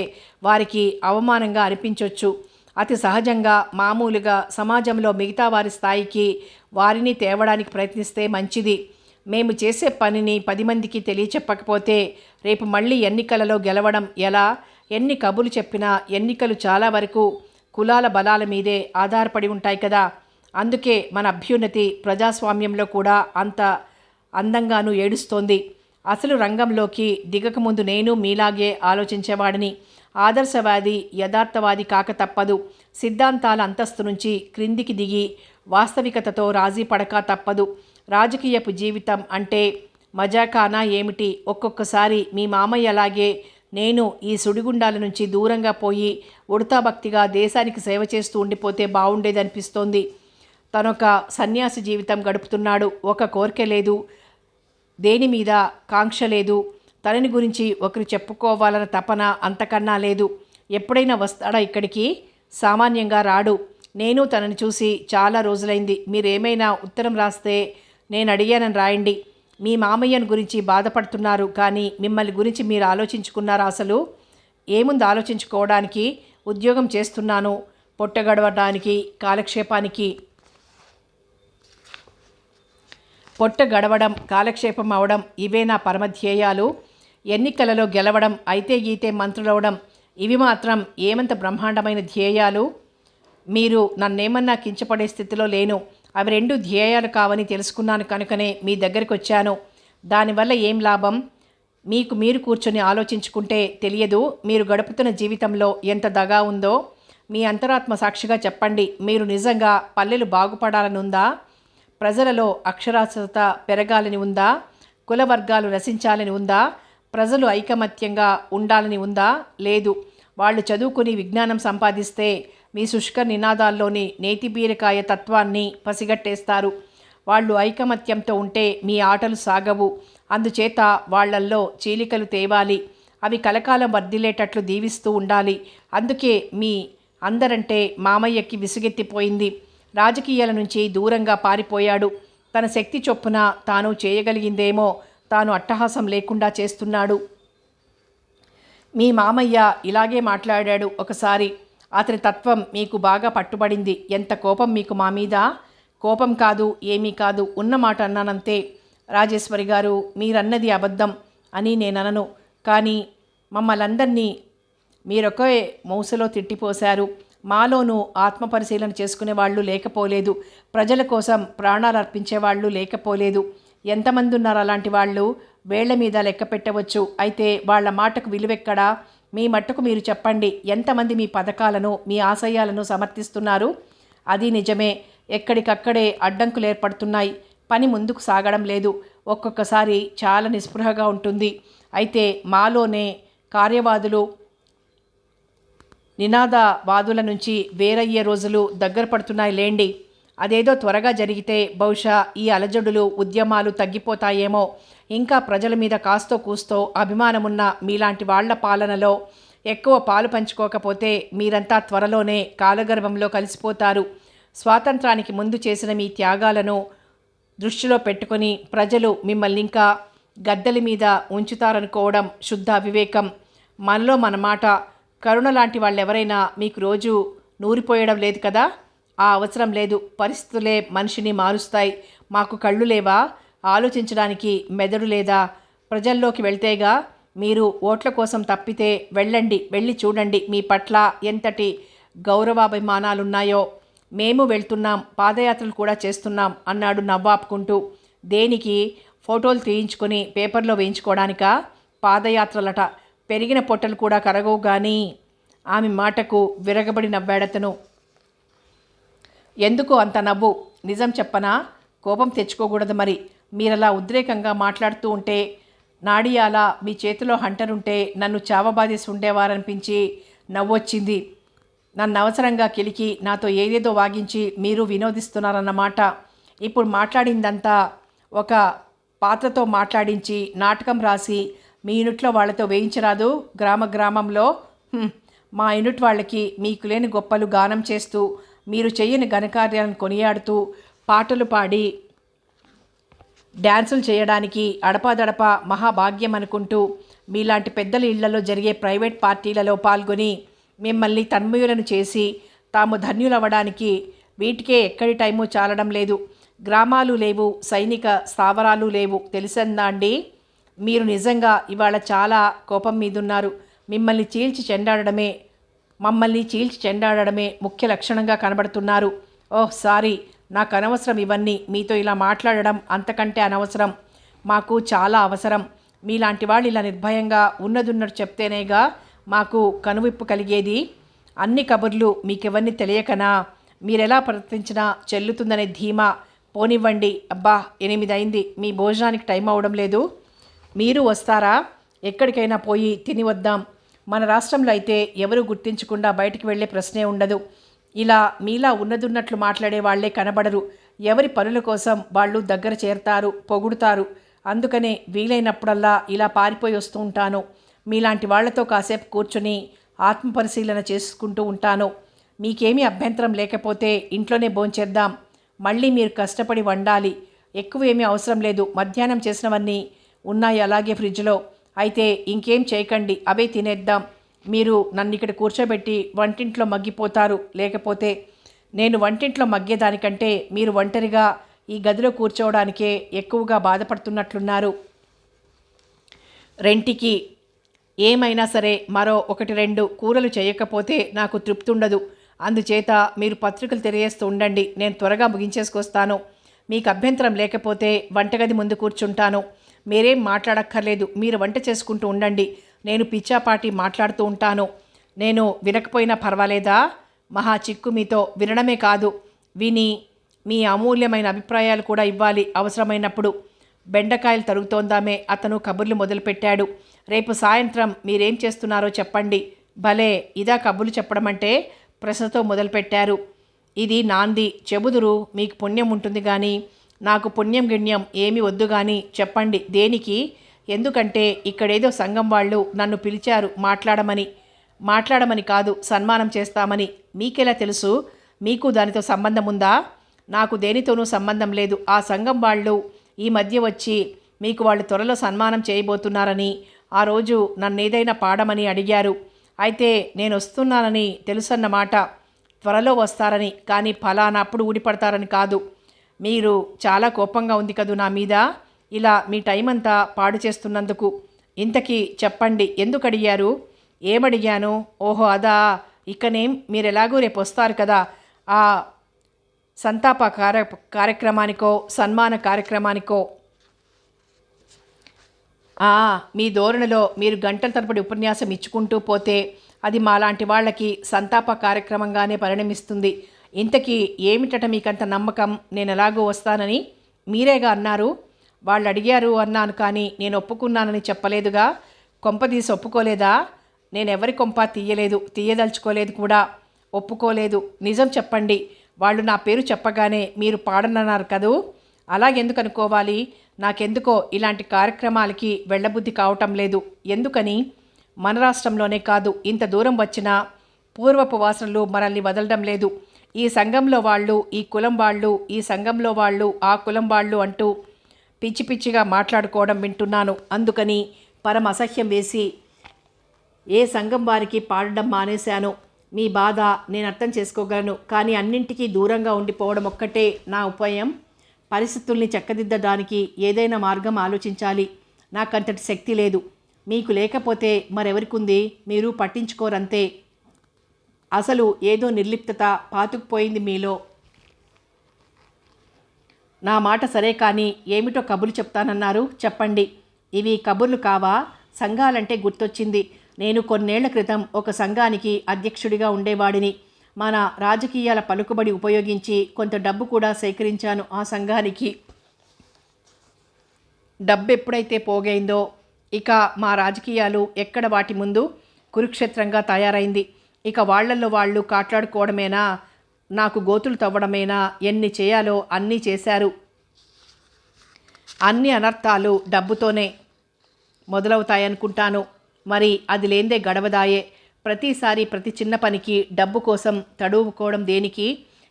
వారికి అవమానంగా అనిపించవచ్చు. అతి సహజంగా మామూలుగా సమాజంలో మిగతా వారి స్థాయికి వారిని తేవడానికి ప్రయత్నిస్తే మంచిది. మేము చేసే పనిని 10 మందికి తెలియచెప్పకపోతే రేపు మళ్ళీ ఎన్నికలలో గెలవడం ఎలా? ఎన్ని కబుర్లు చెప్పినా ఎన్నికలు చాలా వరకు కులాల బలాల మీదే ఆధారపడి ఉంటాయి కదా. అందుకే మన అభ్యున్నతి ప్రజాస్వామ్యంలో కూడా అంత అందంగానూ ఏడుస్తోంది. అసలు రంగంలోకి దిగకముందు నేను మీలాగే ఆలోచించేవాడిని. ఆదర్శవాది, యథార్థవాది కాక తప్పదు. సిద్ధాంతాల అంతస్తు నుంచి క్రిందికి దిగి వాస్తవికతతో రాజీ పడక తప్పదు. రాజకీయపు జీవితం అంటే మజాకానా ఏమిటి? ఒక్కొక్కసారి మీ మామయ్య అలాగే నేను ఈ సుడిగుండాల నుంచి దూరంగా పోయి ఉడతాభక్తిగా దేశానికి సేవ చేస్తూ ఉండిపోతే బాగుండేదనిపిస్తోంది. తనొక సన్యాసి జీవితం గడుపుతున్నాడు. ఒక కోరిక లేదు, దేని మీద కాంక్ష లేదు. తనని గురించి ఒకరు చెప్పుకోవాలన్న తపన అంతకన్నా లేదు. ఎప్పుడైనా వస్తాడా ఇక్కడికి? సామాన్యంగా రాడు. నేను తనని చూసి చాలా రోజులైంది. మీరేమైనా ఉత్తరం రాస్తే నేను అడిగానని రాయండి. మీ మామయ్యను గురించి బాధపడుతున్నారు, కానీ మిమ్మల్ని గురించి మీరు ఆలోచించుకున్నారా? అసలు ఏముంది ఆలోచించుకోవడానికి? ఉద్యోగం చేస్తున్నాను, పొట్ట గడవడానికి, కాలక్షేపానికి. పొట్ట గడవడం, కాలక్షేపం అవడం ఇవే నా పరమధ్యేయాలు. ఎన్నికలలో గెలవడం, అయితే గీతే మంత్రులవడం ఇవి మాత్రం ఏమంత బ్రహ్మాండమైన ధ్యేయాలు? మీరు నన్నేమన్నా కించపడే స్థితిలో లేను. అవి 2 ధ్యేయాలు కావని తెలుసుకున్నాను కనుకనే మీ దగ్గరికి వచ్చాను. దానివల్ల ఏం లాభం? మీకు మీరు కూర్చొని ఆలోచించుకుంటే తెలియదు మీరు గడుపుతున్న జీవితంలో ఎంత దగా ఉందో. మీ అంతరాత్మ సాక్షిగా చెప్పండి. మీరు నిజంగా పల్లెలు బాగుపడాలని ఉందా? ప్రజలలో అక్షరాస్యత పెరగాలని ఉందా? కుల వర్గాలు నశించాలని ఉందా? ప్రజలు ఐకమత్యంగా ఉండాలని ఉందా? లేదు. వాళ్ళు చదువుకుని విజ్ఞానం సంపాదిస్తే మీ శుష్క నినాదాల్లోని నేతి బీరకాయ తత్వాన్ని పసిగట్టేస్తారు. వాళ్ళు ఐకమత్యంతో ఉంటే మీ ఆటలు సాగవు. అందుచేత వాళ్లల్లో చీలికలు తేవాలి. అవి కలకాలం వర్ధిల్లేటట్లు దీవిస్తూ ఉండాలి. అందుకే మీ అందరంటే మామయ్యకి విసుగెత్తిపోయింది. రాజకీయాల నుంచి దూరంగా పారిపోయాడు. తన శక్తి చొప్పున తాను చేయగలిగిందేమో తాను అట్టహాసం లేకుండా చేస్తున్నాడు. మీ మామయ్య ఇలాగే మాట్లాడాడు ఒకసారి. అతని తత్వం మీకు బాగా పట్టుబడింది. ఎంత కోపం మీకు మా మీద? కోపం కాదు, ఏమీ కాదు, ఉన్నమాట అన్నానంతే. రాజేశ్వరి గారు, మీరన్నది అబద్ధం అని నేననను. కానీ మమ్మల్ందరినీ మీరొకే మౌసలో తిట్టిపోశారు. మాలోనూ ఆత్మపరిశీలన చేసుకునే వాళ్ళు లేకపోలేదు. ప్రజల కోసం ప్రాణాలు అర్పించేవాళ్ళు లేకపోలేదు. ఎంతమంది ఉన్నారు అలాంటి వాళ్ళు? వేళ్ల మీద లెక్క పెట్టవచ్చు. అయితే వాళ్ల మాటకు విలువెక్కడా? మీ మట్టుకు మీరు చెప్పండి. ఎంతమంది మీ పథకాలను, మీ ఆశయాలను సమర్థిస్తున్నారు? అది నిజమే. ఎక్కడికక్కడే అడ్డంకులు ఏర్పడుతున్నాయి. పని ముందుకు సాగడం లేదు. ఒక్కొక్కసారి చాలా నిస్పృహగా ఉంటుంది. అయితే మాలోనే కార్యవాదులు, నినాదవాదుల నుంచి వేరయ్యే రోజులు దగ్గర పడుతున్నాయి లేండి. అదేదో త్వరగా జరిగితే బహుశా ఈ అలజడులు, ఉద్యమాలు తగ్గిపోతాయేమో. ఇంకా ప్రజల మీద కాస్తో కూస్తో అభిమానమున్న మీలాంటి వాళ్ల పాలనలో ఎక్కువ పాలు పంచుకోకపోతే మీరంతా త్వరలోనే కాలగర్భంలో కలిసిపోతారు. స్వాతంత్రానికి ముందు చేసిన మీ త్యాగాలను దృష్టిలో పెట్టుకొని ప్రజలు మిమ్మల్ని ఇంకా గద్దెల మీద ఉంచుతారనుకోవడం శుద్ధ అవివేకం. మనలో మన మాట. కరుణ లాంటి వాళ్ళెవరైనా మీకు రోజు నూరిపోయడం లేదు కదా? ఆ అవసరం లేదు. పరిస్థితులే మనిషిని మారుస్తాయి. మాకు కళ్ళు లేవా? ఆలోచించడానికి మెదడు లేదా? ప్రజల్లోకి వెళ్తేగా. మీరు ఓట్ల కోసం తప్పితే వెళ్ళండి, వెళ్ళి చూడండి మీ పట్ల ఎంతటి గౌరవాభిమానాలున్నాయో. మేము వెళ్తున్నాం, పాదయాత్రలు కూడా చేస్తున్నాం అన్నాడు నవ్వాపుకుంటూ. దేనికి? ఫోటోలు తీయించుకొని పేపర్లో వేయించుకోవడానికా? పాదయాత్రలట. పెరిగిన పొట్టలు కూడా కరగవు కానీ ఆమె మాటకు విరగబడి నవ్వాడతను. ఎందుకు అంత నవ్వు? నిజం చెప్పనా? కోపం తెచ్చుకోకూడదు మరి. మీరలా ఉద్రేకంగా మాట్లాడుతూ ఉంటే, నాడియాల మీ చేతిలో హంటరుంటే నన్ను చావబాదేసి ఉండేవారనిపించి నవ్వొచ్చింది. నన్ను అవసరంగా కిలికి నాతో ఏదేదో వాగించి మీరు వినోదిస్తున్నారన్నమాట. ఇప్పుడు మాట్లాడిందంతా ఒక పాత్రతో మాట్లాడించి నాటకం రాసి మీ యూనిట్లో వాళ్ళతో వేయించరాదు. గ్రామంలో మా యూనిట్ వాళ్ళకి మీకు లేని గొప్పలు గానం చేస్తూ, మీరు చెయ్యని ఘనకార్యాలను కొనియాడుతూ, పాటలు పాడి డ్యాన్సులు చేయడానికి అడపాదడపా మహాభాగ్యం అనుకుంటూ మీలాంటి పెద్దల ఇళ్లలో జరిగే ప్రైవేట్ పార్టీలలో పాల్గొని మిమ్మల్ని తన్మయులను చేసి తాము ధన్యులవ్వడానికి వీటికే ఎక్కడి టైము చాలడం లేదు. గ్రామాలు లేవు, సైనిక స్థావరాలు లేవు. తెలిసిందా అండి? మీరు నిజంగా ఇవాళ చాలా కోపం మీదున్నారు. మమ్మల్ని చీల్చి చెండాడడమే ముఖ్య లక్షణంగా కనబడుతున్నారు. ఓహ్ సారీ, నాకు అనవసరం ఇవన్నీ. మీతో ఇలా మాట్లాడడం అంతకంటే అనవసరం. మాకు చాలా అవసరం. మీలాంటి వాళ్ళు ఇలా నిర్భయంగా ఉన్నదున్నట్టు చెప్తేనేగా మాకు కనువిప్పు కలిగేది. అన్ని కబుర్లు మీకెవరిని తెలియకనా? మీరెలా ప్రవర్తించినా చెల్లుతుందనే ధీమా. పోనివ్వండి. అబ్బా 8 అయింది, మీ భోజనానికి టైం అవడం లేదు. మీరు వస్తారా? ఎక్కడికైనా పోయి తిని వద్దాం. మన రాష్ట్రంలో అయితే ఎవరూ గుర్తించకుండా బయటికి వెళ్ళే ప్రశ్నే ఉండదు. ఇలా మీలా ఉన్నదున్నట్లు మాట్లాడే వాళ్లే కనబడరు. ఎవరి పనుల కోసం వాళ్ళు దగ్గర చేరతారు, పొగుడుతారు. అందుకనే వీలైనప్పుడల్లా ఇలా పారిపోయి వస్తూ ఉంటాను. మీలాంటి వాళ్లతో కాసేపు కూర్చుని ఆత్మపరిశీలన చేసుకుంటూ ఉంటాను. మీకేమీ అభ్యంతరం లేకపోతే ఇంట్లోనే భోంచేద్దాం. మళ్ళీ మీరు కష్టపడి వండాలి. ఎక్కువేమీ అవసరం లేదు. మధ్యాహ్నం చేసినవన్నీ ఉన్నాయి అలాగే ఫ్రిడ్జ్లో. అయితే ఇంకేం చేయకండి, అవే తినేద్దాం. మీరు నన్ను ఇక్కడ కూర్చోబెట్టి వంటింట్లో మగ్గిపోతారు. లేకపోతే నేను వంటింట్లో మగ్గేదానికంటే మీరు ఒంటరిగా ఈ గదిలో కూర్చోవడానికే ఎక్కువగా బాధపడుతున్నట్లున్నారు. రెంటికి ఏమైనా సరే మరో 1-2 కూరలు చేయకపోతే నాకు తృప్తి ఉండదు. అందుచేత మీరు పత్రికలు తెలియజేస్తూ ఉండండి. నేను త్వరగా ముగించేసుకొస్తాను. మీకు అభ్యంతరం లేకపోతే వంటగది ముందు కూర్చుంటాను. మీరేం మాట్లాడక్కర్లేదు. మీరు వంట చేసుకుంటూ ఉండండి. నేను పిచ్చాపాటి మాట్లాడుతూ ఉంటాను. నేను వినకపోయినా పర్వాలేదా? మహా చిక్కు మీతో. వినడమే కాదు, విని మీ అమూల్యమైన అభిప్రాయాలు కూడా ఇవ్వాలి అవసరమైనప్పుడు. బెండకాయలు తరుగుతోందామే. అతను కబుర్లు మొదలుపెట్టాడు. రేపు సాయంత్రం మీరేం చేస్తున్నారో చెప్పండి. భలే, ఇదా కబుర్లు చెప్పడం అంటే? ప్రశ్నతో మొదలుపెట్టారు. ఇది నాంది. చెబుదురు, మీకు పుణ్యం ఉంటుంది కానీ నాకు పుణ్యం గిణ్యం ఏమి వద్దు కానీ చెప్పండి. దేనికి? ఎందుకంటే ఇక్కడేదో సంఘం వాళ్ళు నన్ను పిలిచారు మాట్లాడమని కాదు, సన్మానం చేస్తామని. మీకెలా తెలుసు? మీకు దానితో సంబంధం ఉందా? నాకు దేనితోనూ సంబంధం లేదు. ఆ సంఘం వాళ్ళు ఈ మధ్య వచ్చి మీకు వాళ్ళు త్వరలో సన్మానం చేయబోతున్నారని, ఆ రోజు నన్నేదైనా పాడమని అడిగారు. అయితే నేను వస్తున్నానని తెలుసన్నమాట. త్వరలో వస్తారని, కానీ ఫలానాప్పుడు ఊడిపడతారని కాదు. మీరు చాలా కోపంగా ఉంది కదూ నా మీద, ఇలా మీ టైం అంతా పాడు చేస్తున్నందుకు. ఇంతకీ చెప్పండి, ఎందుకు అడిగారు? ఏమడిగాను? ఓహో అదా. ఇకనేం, మీరెలాగూ రేపు వస్తారు కదా, ఆ సంతాప కార్యక్రమానికో సన్మాన కార్యక్రమానికో. మీ ధోరణిలో మీరు గంటల తరబడి ఉపన్యాసం ఇచ్చుకుంటూ పోతే అది మాలాంటి వాళ్ళకి సంతాప కార్యక్రమంగానే పరిణమిస్తుంది. ఇంతకీ ఏమిటట మీకంత నమ్మకం? నేను ఎలాగో వస్తానని మీరేగా అన్నారు. వాళ్ళు అడిగారు అన్నాను కానీ నేను ఒప్పుకున్నానని చెప్పలేదుగా. కొంపదీసి ఒప్పుకోలేదా? నేను ఎవరి కొంప తీయలేదు, తీయదలుచుకోలేదు కూడా. ఒప్పుకోలేదు. నిజం చెప్పండి. వాళ్ళు నా పేరు చెప్పగానే మీరు పాడనన్నారు కదూ. అలాగెందుకు అనుకోవాలి? నాకెందుకో ఇలాంటి కార్యక్రమాలకి వెళ్ళబుద్ధి కావటం లేదు. ఎందుకని? మన రాష్ట్రంలోనే కాదు, ఇంత దూరం వచ్చినా పూర్వపు వాసనలు మనల్ని వదలడం లేదు. ఈ సంఘంలో వాళ్ళు, ఈ కులం వాళ్ళు, ఈ సంఘంలో వాళ్ళు, ఆ కులం వాళ్ళు అంటూ పిచ్చి పిచ్చిగా మాట్లాడుకోవడం వింటున్నాను. అందుకని పరమ అసహ్యం వేసి ఏ సంఘం వారికి పాడడం మానేశాను. మీ బాధ నేను అర్థం చేసుకోగలను. కానీ అన్నింటికీ దూరంగా ఉండిపోవడం ఒక్కటే నా ఉపాయం. పరిస్థితుల్ని చక్కదిద్దడానికి ఏదైనా మార్గం ఆలోచించాలి. నాకంతటి శక్తి లేదు. మీకు లేకపోతే మరెవరికుంది? మీరు పట్టించుకోరంతే. అసలు ఏదో నిర్లిప్తత పాతుకుపోయింది మీలో. నా మాట సరే కానీ ఏమిటో కబుర్లు చెప్తానన్నారు, చెప్పండి. ఇవి కబుర్లు కావా? సంఘాలంటే గుర్తొచ్చింది. నేను కొన్నేళ్ల క్రితం ఒక సంఘానికి అధ్యక్షుడిగా ఉండేవాడిని. మన రాజకీయాల పలుకుబడి ఉపయోగించి కొంత డబ్బు కూడా సేకరించాను ఆ సంఘానికి. డబ్బు ఎప్పుడైతే పోగైందో ఇక మా రాజకీయాలు ఎక్కడ వాటి ముందు కురుక్షేత్రంగా తయారైంది. ఇక వాళ్ళల్లో వాళ్ళు కాట్లాడుకోవడమేనా, నాకు గోతులు తవ్వడమేనా, ఎన్ని చేయాలో అన్నీ చేశారు. అన్ని అనర్థాలు డబ్బుతోనే మొదలవుతాయనుకుంటాను. మరి అది లేందే గడవదాయే. ప్రతిసారి ప్రతి చిన్న పనికి డబ్బు కోసం తడువుకోవడం దేనికి?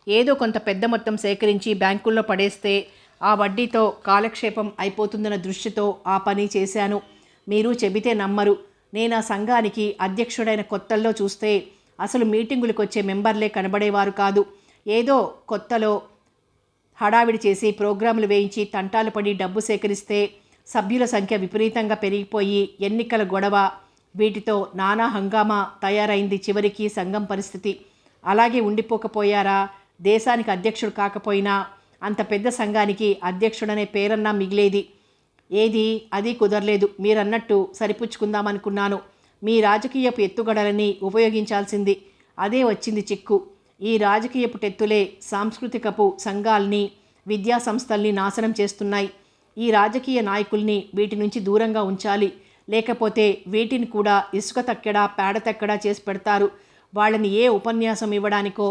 ఏదో కొంత పెద్ద మొత్తం సేకరించి బ్యాంకుల్లో పడేస్తే ఆ వడ్డీతో కాలక్షేపం అయిపోతుందన్న దృష్టితో ఆ పని చేశాను. మీరు చెబితే నమ్మరు. నేను ఆ సంఘానికి అధ్యక్షుడైన కొత్తల్లో చూస్తే అసలు మీటింగులకు వచ్చే మెంబర్లే కనబడేవారు కాదు. ఏదో కొత్తలో హడావిడి చేసి ప్రోగ్రాములు వేయించి తంటాలు పడి డబ్బు సేకరిస్తే సభ్యుల సంఖ్య విపరీతంగా పెరిగిపోయి ఎన్నికల గొడవ, వీటితో నానా హంగామా తయారైంది. చివరికి సంఘం పరిస్థితి. అలాగే ఉండిపోకపోయారా? దేశానికి అధ్యక్షుడు కాకపోయినా అంత పెద్ద సంఘానికి అధ్యక్షుడనే పేరన్నా మిగిలేది. ఏది అది కుదరలేదు. మీరన్నట్టు సరిపుచ్చుకుందామనుకున్నాను. మీ రాజకీయపు ఎత్తుగడలని ఉపయోగించాల్సింది. అదే వచ్చింది చిక్కు. ఈ రాజకీయపు టెత్తులే సాంస్కృతికపు సంఘాల్ని, విద్యా సంస్థల్ని నాశనం చేస్తున్నాయి. ఈ రాజకీయ నాయకుల్ని వీటి నుంచి దూరంగా ఉంచాలి. లేకపోతే వీటిని కూడా ఇసుక తక్కడా పేడ తక్కడా చేసి పెడతారు. వాళ్ళని ఏ ఉపన్యాసం ఇవ్వడానికో,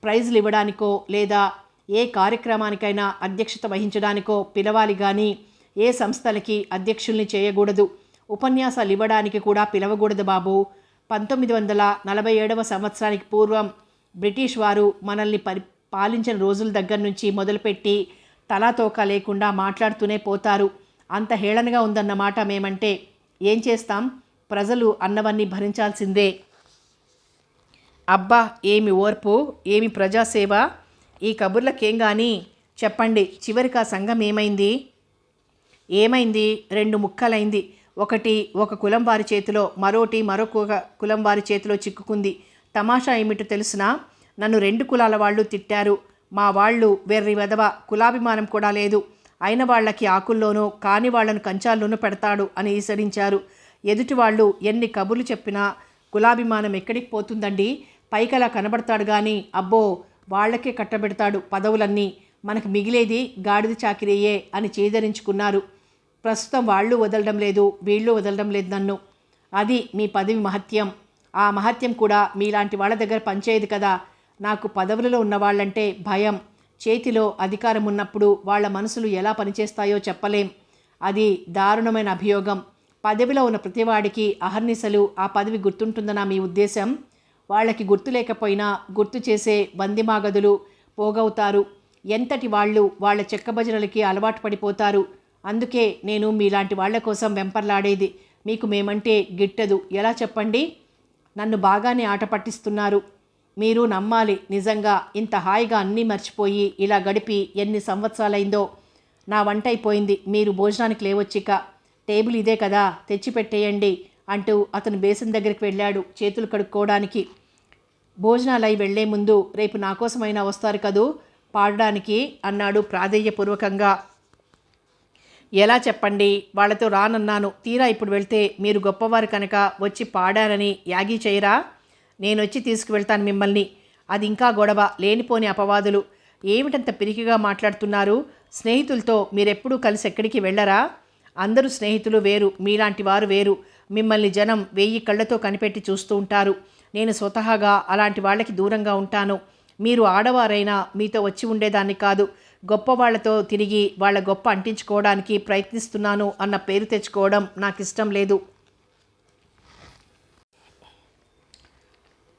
ప్రైజులు ఇవ్వడానికో, లేదా ఏ కార్యక్రమానికైనా అధ్యక్షత వహించడానికో పిలవాలి కానీ ఏ సంస్థలకి అధ్యక్షుల్ని చేయకూడదు. ఉపన్యాసాలు ఇవ్వడానికి కూడా పిలవకూడదు బాబు. 1947 సంవత్సరానికి పూర్వం బ్రిటిష్ వారు మనల్ని పాలించిన రోజుల దగ్గర నుంచి మొదలుపెట్టి తలాతోక లేకుండా మాట్లాడుతూనే పోతారు. అంత హేళనగా ఉందన్నమాట మేమంటే. ఏం చేస్తాం? ప్రజలు అన్నవన్నీ భరించాల్సిందే. అబ్బా, ఏమి ఓర్పు, ఏమి ప్రజాసేవ! ఈ కబుర్లకేం కానీ చెప్పండి. చివరికి ఆ సంఘం ఏమైంది? ఏమైంది? 2 ముక్కలైంది. ఒకటి ఒక కులం వారి చేతిలో, మరోటి మరొక కులం వారి చేతిలో చిక్కుకుంది. తమాషా ఏమిటో తెలుసునా? నన్ను 2 కులాల వాళ్ళు తిట్టారు. మా వాళ్ళు వెర్రి వెధవ, కులాభిమానం కూడా లేదు, అయిన వాళ్ళకి ఆకుల్లోనూ కాని వాళ్లను కంచాల్లోనూ పెడతాడు అని ఈసడించారు. ఎదుటి వాళ్ళు ఎన్ని కబుర్లు చెప్పినా కులాభిమానం ఎక్కడికి పోతుందండి? పైకలా కనబడతాడు కానీ అబ్బో వాళ్లకే కట్టబెడతాడు పదవులన్నీ. మనకు మిగిలేది గాడిద చాకిరియే అని చేదరించుకున్నారు. ప్రస్తుతం వాళ్ళు వదలడం లేదు, వీళ్ళు వదలడం లేదు నన్ను. అది మీ పదవి మహత్యం. ఆ మహత్యం కూడా మీలాంటి వాళ్ళ దగ్గర పనిచేయదు కదా. నాకు పదవులలో ఉన్నవాళ్ళంటే భయం. చేతిలో అధికారం ఉన్నప్పుడు వాళ్ళ మనసులు ఎలా పనిచేస్తాయో చెప్పలేం. అది దారుణమైన అభియోగం. పదవిలో ఉన్న ప్రతివాడికి అహర్నిశలు ఆ పదవి గుర్తుంటుందనా మీ ఉద్దేశం? వాళ్ళకి గుర్తు లేకపోయినా గుర్తు చేసే వందిమాగదులు పోగవుతారు. ఎంతటి వాళ్ళు వాళ్ళ చెక్కభజనలకి అలవాటు పడిపోతారు. అందుకే నేను మీలాంటి వాళ్ళ కోసం వెంపర్లాడేది. మీకు మేమంటే గిట్టదు. ఎలా చెప్పండి? నన్ను బాగానే ఆట పట్టిస్తున్నారు. మీరు నమ్మాలి. నిజంగా ఇంత హాయిగా అన్నీ మర్చిపోయి ఇలా గడిపి ఎన్ని సంవత్సరాలైందో. నా వంట అయిపోయింది. మీరు భోజనానికి లేవొచ్చిక. టేబుల్ ఇదే కదా, తెచ్చిపెట్టేయండి అంటూ అతను బేసిన్ దగ్గరికి వెళ్ళాడు చేతులు కడుక్కోవడానికి. భోజనాలై వెళ్లే ముందు రేపు నా కోసమైనా వస్తారు కదూ పాడడానికి అన్నాడు ప్రాధేయపూర్వకంగా. ఎలా చెప్పండి? వాళ్లతో రానన్నాను. తీరా ఇప్పుడు వెళ్తే మీరు గొప్పవారు కనుక వచ్చి పాడారని యాగీ చేయరా? నేనొచ్చి తీసుకువెళ్తాను మిమ్మల్ని. అది ఇంకా గొడవ, లేనిపోని అపవాదులు. ఏమిటంత పిరికిగా మాట్లాడుతున్నారు? స్నేహితులతో మీరెప్పుడూ కలిసి ఎక్కడికి వెళ్ళరా? అందరూ స్నేహితులు వేరు, మీలాంటి వారు వేరు. మిమ్మల్ని జనం 1000 కళ్ళతో కనిపెట్టి చూస్తూ ఉంటారు. నేను స్వతహాగా అలాంటి వాళ్ళకి దూరంగా ఉంటాను. మీరు ఆడవారైనా మీతో వచ్చి ఉండేదాన్ని కాదు. గొప్పవాళ్లతో తిరిగి వాళ్ళ గొప్ప అంటించుకోవడానికి ప్రయత్నిస్తున్నాను అన్న పేరు తెచ్చుకోవడం నాకు ఇష్టం లేదు.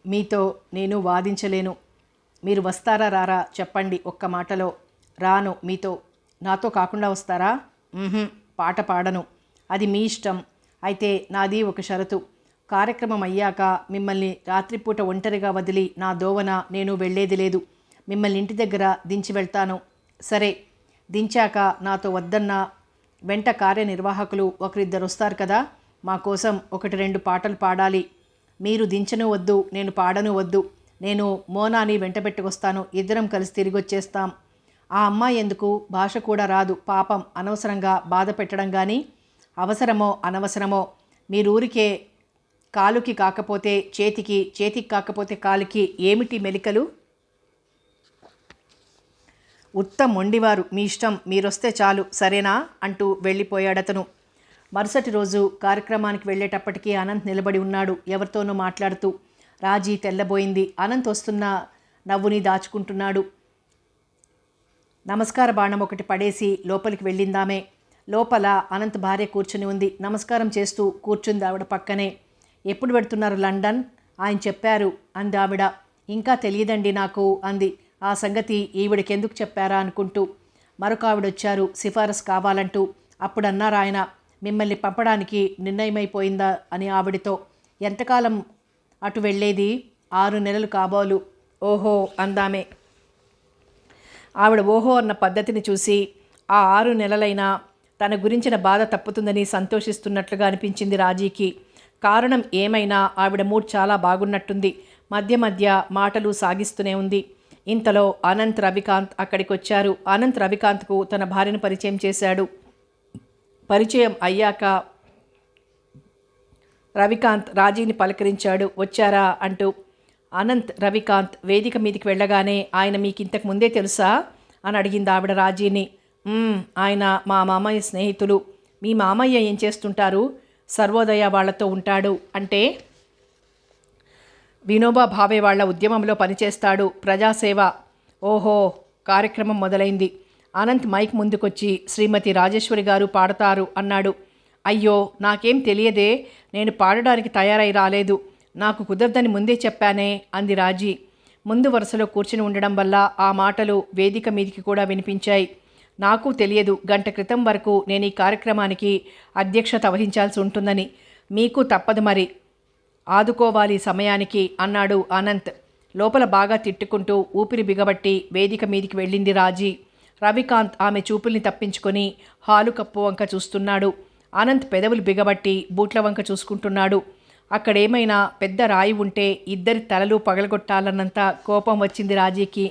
మీతో నేను వాదించలేను. మీరు వస్తారా రారా చెప్పండి ఒక్క మాటలో. రాను మీతో. నాతో కాకుండా వస్తారా? పాట పాడను. అది మీ ఇష్టం. అయితే నాది ఒక షరతు. కార్యక్రమం అయ్యాక మిమ్మల్ని రాత్రిపూట ఒంటరిగా వదిలి నా దోవన నేను వెళ్ళేది లేదు. మిమ్మల్ని ఇంటి దగ్గర దించి వెళ్తాను. సరే, దించాక నాతో వద్దన్నా వెంట కార్యనిర్వాహకులు ఒకరిద్దరు వస్తారు కదా, మా కోసం 1-2 పాటలు పాడాలి. మీరు దించను వద్దు, నేను పాడను వద్దు. నేను మోనాని వెంట పెట్టుకొస్తాను. ఇద్దరం కలిసి తిరిగి వచ్చేస్తాం. ఆ అమ్మాయి ఎందుకు? భాష కూడా రాదు పాపం. అనవసరంగా బాధ పెట్టడం కానీ. అవసరమో అనవసరమో మీరూరికే కాలుకి కాకపోతే చేతికి, చేతికి కాకపోతే కాలుకి ఏమిటి మెలికలు? ఉత్తం మొండివారు, మీ ఇష్టం, మీరొస్తే చాలు సరేనా అంటూ వెళ్ళిపోయాడతను. మరుసటి రోజు కార్యక్రమానికి వెళ్ళేటప్పటికీ అనంత్ నిలబడి ఉన్నాడు, ఎవరితోనో మాట్లాడుతూ. రాజీ తెల్లబోయింది. అనంత్ వస్తున్న నవ్వుని దాచుకుంటున్నాడు. నమస్కార బాణం ఒకటి పడేసి లోపలికి వెళ్ళిందామే. లోపల అనంత్ భార్య కూర్చుని ఉంది. నమస్కారం చేస్తూ కూర్చుంది ఆవిడ పక్కనే. ఎప్పుడు పెడుతున్నారు లండన్? ఆయన చెప్పారు అంది ఆవిడ. ఇంకా తెలియదండి నాకు అంది. ఆ సంగతి ఈవిడికెందుకు చెప్పారా అనుకుంటూ. మరొక ఆవిడొచ్చారు సిఫారసు కావాలంటూ. అప్పుడు అన్నారు ఆయన, మిమ్మల్ని పంపడానికి నిర్ణయమైపోయిందా అని ఆవిడితో. ఎంతకాలం అటు వెళ్ళేది? 6 నెలలు కాబోలు. ఓహో అందామే. ఆవిడ ఓహో అన్న పద్ధతిని చూసి ఆ 6 నెలలైనా తన గురించిన బాధ తప్పుతుందని సంతోషిస్తున్నట్లుగా అనిపించింది రాజీకి. కారణం ఏమైనా ఆవిడ మూడ్ చాలా బాగున్నట్టుంది. మధ్య మధ్య మాటలు సాగిస్తూనే ఉంది. ఇంతలో అనంత్ రవికాంత్ అక్కడికి వచ్చారు. అనంత్ రవికాంత్కు తన భార్యను పరిచయం చేశాడు. పరిచయం అయ్యాక రవికాంత్ రాజీని పలకరించాడు. వచ్చారా అంటూ. అనంత్ రవికాంత్ వేదిక మీదికి వెళ్ళగానే, ఆయన మీకు ఇంతకు ముందే తెలుసా అని అడిగింది ఆవిడ రాజీని. ఆయన మా మామయ్య స్నేహితులు. మీ మామయ్య ఏం చేస్తుంటారు? సర్వోదయ వాళ్లతో ఉంటాడు. అంటే వినోబా భావే వాళ్ళ ఉద్యమంలో పనిచేస్తాడు. ప్రజాసేవ. ఓహో. కార్యక్రమం మొదలైంది. అనంత్ మైక్ ముందుకొచ్చి శ్రీమతి రాజేశ్వరి గారు పాడతారు అన్నాడు. అయ్యో నాకేం తెలియదే, నేను పాడడానికి తయారై రాలేదు. నాకు కుదరదని ముందే చెప్పానే అంది రాజీ. ముందు వరుసలో కూర్చుని ఉండడం వల్ల ఆ మాటలు వేదిక మీదికి కూడా వినిపించాయి. నాకు తెలియదు, గంట క్రితం వరకు నేను ఈ కార్యక్రమానికి అధ్యక్షత వహించాల్సి ఉంటుందని. మీకు తప్పదు మరి, ఆదుకోవాలి సమయానికి అన్నాడు అనంత్. లోపల బాగా తిట్టుకుంటూ ఊపిరి బిగబట్టి వేదిక మీదికి వెళ్ళింది రాజీ. రవికాంత్ ఆమె చూపుల్ని తప్పించుకొని హాలు కప్పు వంక చూస్తున్నాడు. అనంత్ పెదవులు బిగబట్టి బూట్ల వంక చూసుకుంటున్నాడు. అక్కడేమైనా పెద్ద రాయి ఉంటే ఇద్దరి తలలు పగలగొట్టాలన్నంత కోపం వచ్చింది రాజీకి.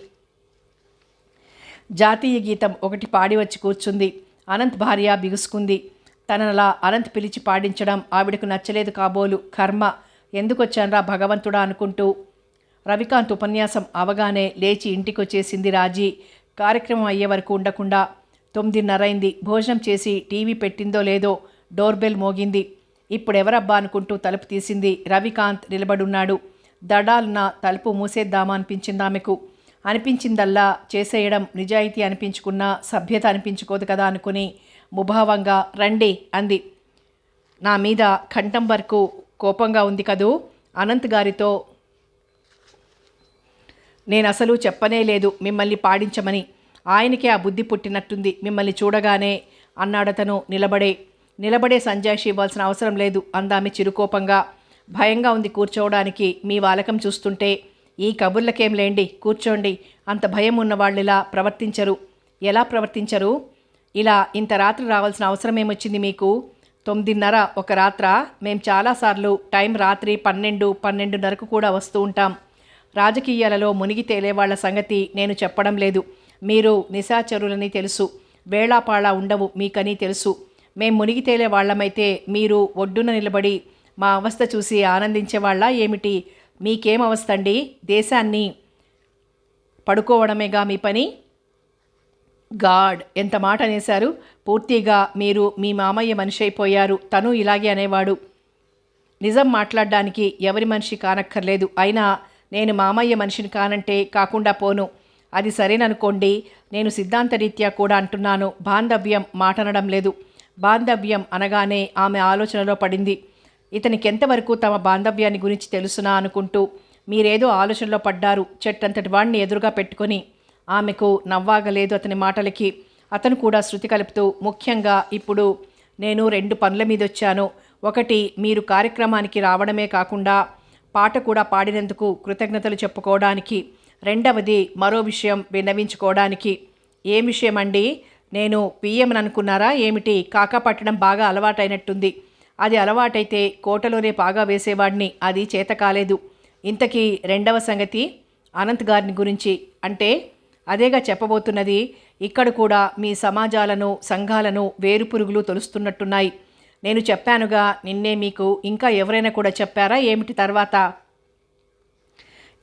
జాతీయ గీతం ఒకటి పాడి వచ్చి కూర్చుంది. అనంత్ భార్య బిగుసుకుంది. తనలా అనంత్ పిలిచి పాడించడం ఆవిడకు నచ్చలేదు కాబోలు. కర్మ, ఎందుకొచ్చాన్రా భగవంతుడా అనుకుంటూ. రవికాంత్ ఉపన్యాసం అవగానే లేచి ఇంటికొచ్చేసింది రాజీ. కార్యక్రమం అయ్యే వరకు ఉండకుండా. 9:30 అయింది. భోజనం చేసి టీవీ పెట్టిందో లేదో డోర్ బెల్ మోగింది. ఇప్పుడెవరబ్బా అనుకుంటూ తలుపు తీసింది. రవికాంత్ నిలబడున్నాడు. దడాల్న తలుపు మూసేద్దామా అనిపించింది ఆమెకు. అనిపించిందల్లా చేసేయడం నిజాయితీ అనిపించుకున్న సభ్యత అనిపించుకోదు కదా అనుకుని ముభావంగా రండి అంది. నా మీద కంఠం వరకు కోపంగా ఉంది కదూ. అనంత్ గారితో నేను అసలు చెప్పనే లేదు మిమ్మల్ని పాడించమని. ఆయనకే ఆ బుద్ధి పుట్టినట్టుంది మిమ్మల్ని చూడగానే అన్నాడతను నిలబడే సంజాయిషి ఇవ్వాల్సిన అవసరం లేదు అందామె చిరుకోపంగా. భయంగా ఉంది కూర్చోవడానికి మీ వాలకం చూస్తుంటే. ఈ కబుర్లకేం లేండి, కూర్చోండి. అంత భయం ఉన్న వాళ్ళిలా ప్రవర్తించరు. ఎలా ప్రవర్తించరు? ఇలా ఇంత రాత్రి రావాల్సిన అవసరం ఏమొచ్చింది మీకు? 9:30 ఒక రాత్ర? మేం చాలాసార్లు టైం రాత్రి 12:30కు కూడా వస్తూ ఉంటాం. రాజకీయాలలో మునిగి తేలేవాళ్ల సంగతి నేను చెప్పడం లేదు. మీరు నిశాచరులని తెలుసు. వేళాపాళా ఉండవు మీకని తెలుసు. మేం మునిగి తేలే వాళ్ళమైతే మీరు ఒడ్డున నిలబడి మా అవస్థ చూసి ఆనందించేవాళ్ళ ఏమిటి? మీకేం అవస్థ అండి? దేశాన్ని పడుకోవడమేగా మీ పని. గాడ్, ఎంత మాట అనేశారు. పూర్తిగా మీరు మీ మామయ్య మనిషి అయిపోయారు. తను ఇలాగే అనేవాడు. నిజం మాట్లాడడానికి ఎవరి మనిషి కానక్కర్లేదు. అయినా నేను మామయ్య మనిషిని కానంటే కాకుండా పోను. అది సరేననుకోండి. నేను సిద్ధాంతరీత్యా కూడా అంటున్నాను. బాంధవ్యం మాటనడం లేదు. బాంధవ్యం అనగానే ఆమె ఆలోచనలో పడింది. ఇతనికెంతవరకు తమ బాంధవ్యాన్ని గురించి తెలుసునా అనుకుంటూ. మీరేదో ఆలోచనలో పడ్డారు. చెట్టంతటి వాణ్ణి ఎదురుగా పెట్టుకొని. ఆమెకు నవ్వాగలేదు అతని మాటలకి. అతను కూడా శృతి కలుపుతూ, ముఖ్యంగా ఇప్పుడు నేను 2 పనుల మీదొచ్చాను. ఒకటి, మీరు కార్యక్రమానికి రావడమే కాకుండా పాట కూడా పాడినందుకు కృతజ్ఞతలు చెప్పుకోవడానికి. రెండవది, మరో విషయం విన్నవించుకోవడానికి. ఏం విషయం అండి? నేను పిఎంని అనుకున్నారా ఏమిటి? కాకా పట్టడం బాగా అలవాటైనట్టుంది. అది అలవాటైతే కోటలోనే పాగా వేసేవాడిని. అది చేత కాలేదు. ఇంతకీ రెండవ సంగతి అనంత్ గారిని గురించి. అంటే అదేగా చెప్పబోతున్నది. ఇక్కడ కూడా మీ సమాజాలను సంఘాలను వేరుపురుగులు తొలుస్తున్నట్టున్నాయి. నేను చెప్పానుగా నిన్నే, మీకు ఇంకా ఎవరైనా కూడా చెప్పారా ఏమిటి? తర్వాత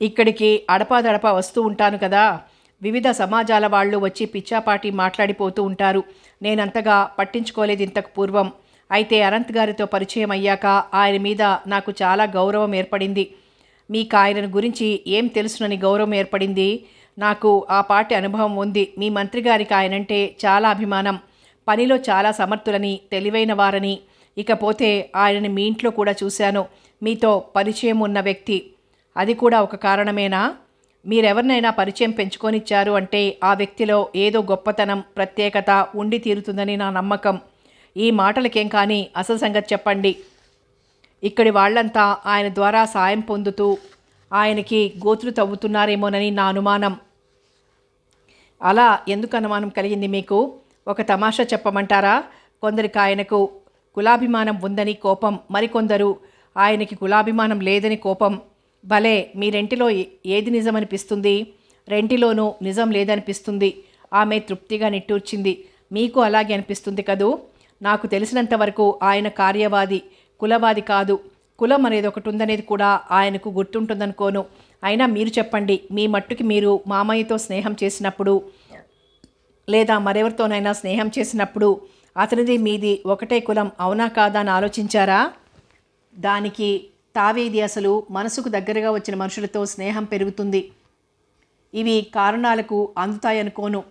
ఇక్కడికి అడపాదడపా వస్తూ ఉంటాను కదా, వివిధ సమాజాల వాళ్ళు వచ్చి పిచ్చాపాటి మాట్లాడిపోతూ ఉంటారు. నేనంతగా పట్టించుకోలేదు ఇంతకు పూర్వం. అయితే అనంత్ గారితో పరిచయం అయ్యాక ఆయన మీద నాకు చాలా గౌరవం ఏర్పడింది. మీకు ఆయన గురించి ఏం తెలుసునని గౌరవం ఏర్పడింది. నాకు ఆ పాటి అనుభవం ఉంది. మీ మంత్రి గారికి ఆయనంటే చాలా అభిమానం. పనిలో చాలా సమర్థులని, తెలివైన వారని. ఇకపోతే ఆయనని మీ ఇంట్లో కూడా చూశాను. మీతో పరిచయం ఉన్న వ్యక్తి, అది కూడా ఒక కారణమేనా? మీరెవరినైనా పరిచయం పెంచుకొనిచ్చారు అంటే ఆ వ్యక్తిలో ఏదో గొప్పతనం, ప్రత్యేకత ఉండి తీరుతుందని నా నమ్మకం. ఈ మాటలకేం కానీ అసలు సంగతి చెప్పండి. ఇక్కడి వాళ్ళంతా ఆయన ద్వారా సాయం పొందుతూ ఆయనకి గోతులు తవ్వుతున్నారేమోనని నా అనుమానం. అలా ఎందుకు అనుమానం కలిగింది మీకు? ఒక తమాషా చెప్పమంటారా? కొందరికి ఆయనకు కులాభిమానం ఉందని కోపం, మరికొందరు ఆయనకి కులాభిమానం లేదని కోపం. భలే, మీ రెంటిలో ఏది నిజమనిపిస్తుంది? రెంటిలోనూ నిజం లేదనిపిస్తుంది. ఆమె తృప్తిగా నిట్టూర్చింది. మీకు అలాగే అనిపిస్తుంది కదూ? నాకు తెలిసినంతవరకు ఆయన కార్యవాది, కులవాది కాదు. కులం అనేది ఒకటి ఉందనేది కూడా ఆయనకు గుర్తుంటుందనుకోను. అయినా మీరు చెప్పండి, మీ మట్టుకి మీరు మామయ్యతో స్నేహం చేసినప్పుడు, లేదా మరెవరితోనైనా స్నేహం చేసినప్పుడు అతనిది మీది ఒకటే కులం అవునా కాదా అని ఆలోచించారా? దానికి తావేది? అసలు మనసుకు దగ్గరగా వచ్చిన మనుషులతో స్నేహం పెరుగుతుంది. ఇవి కారణాలకు అందుతాయనుకోను.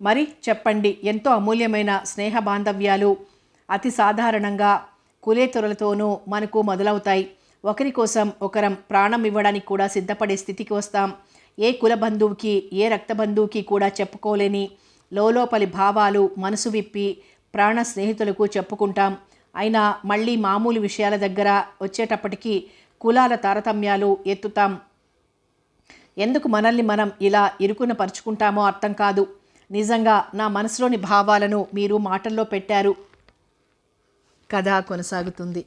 మరి చెప్పండి, ఎంతో అమూల్యమైన స్నేహ బాంధవ్యాలు అతి సాధారణంగా కులేతరులతోనూ మనకు మొదలవుతాయి. ఒకరి కోసం ఒకరం ప్రాణం ఇవ్వడానికి కూడా సిద్ధపడే స్థితికి వస్తాం. ఏ కుల బంధువుకి, ఏ రక్త బంధువుకి కూడా చెప్పుకోలేని లోలోపలి భావాలు మనసు విప్పి ప్రాణ స్నేహితులకు చెప్పుకుంటాం. అయినా మళ్ళీ మామూలు విషయాల దగ్గర వచ్చేటప్పటికి కులాల తారతమ్యాలు ఎత్తుతాం. ఎందుకు మనల్ని మనం ఇలా ఇరుకున పరుచుకుంటామో అర్థం కాదు. నిజంగా నా మనసులోని భావాలను మీరు మాటల్లో పెట్టారు. కథ కొనసాగుతుంది.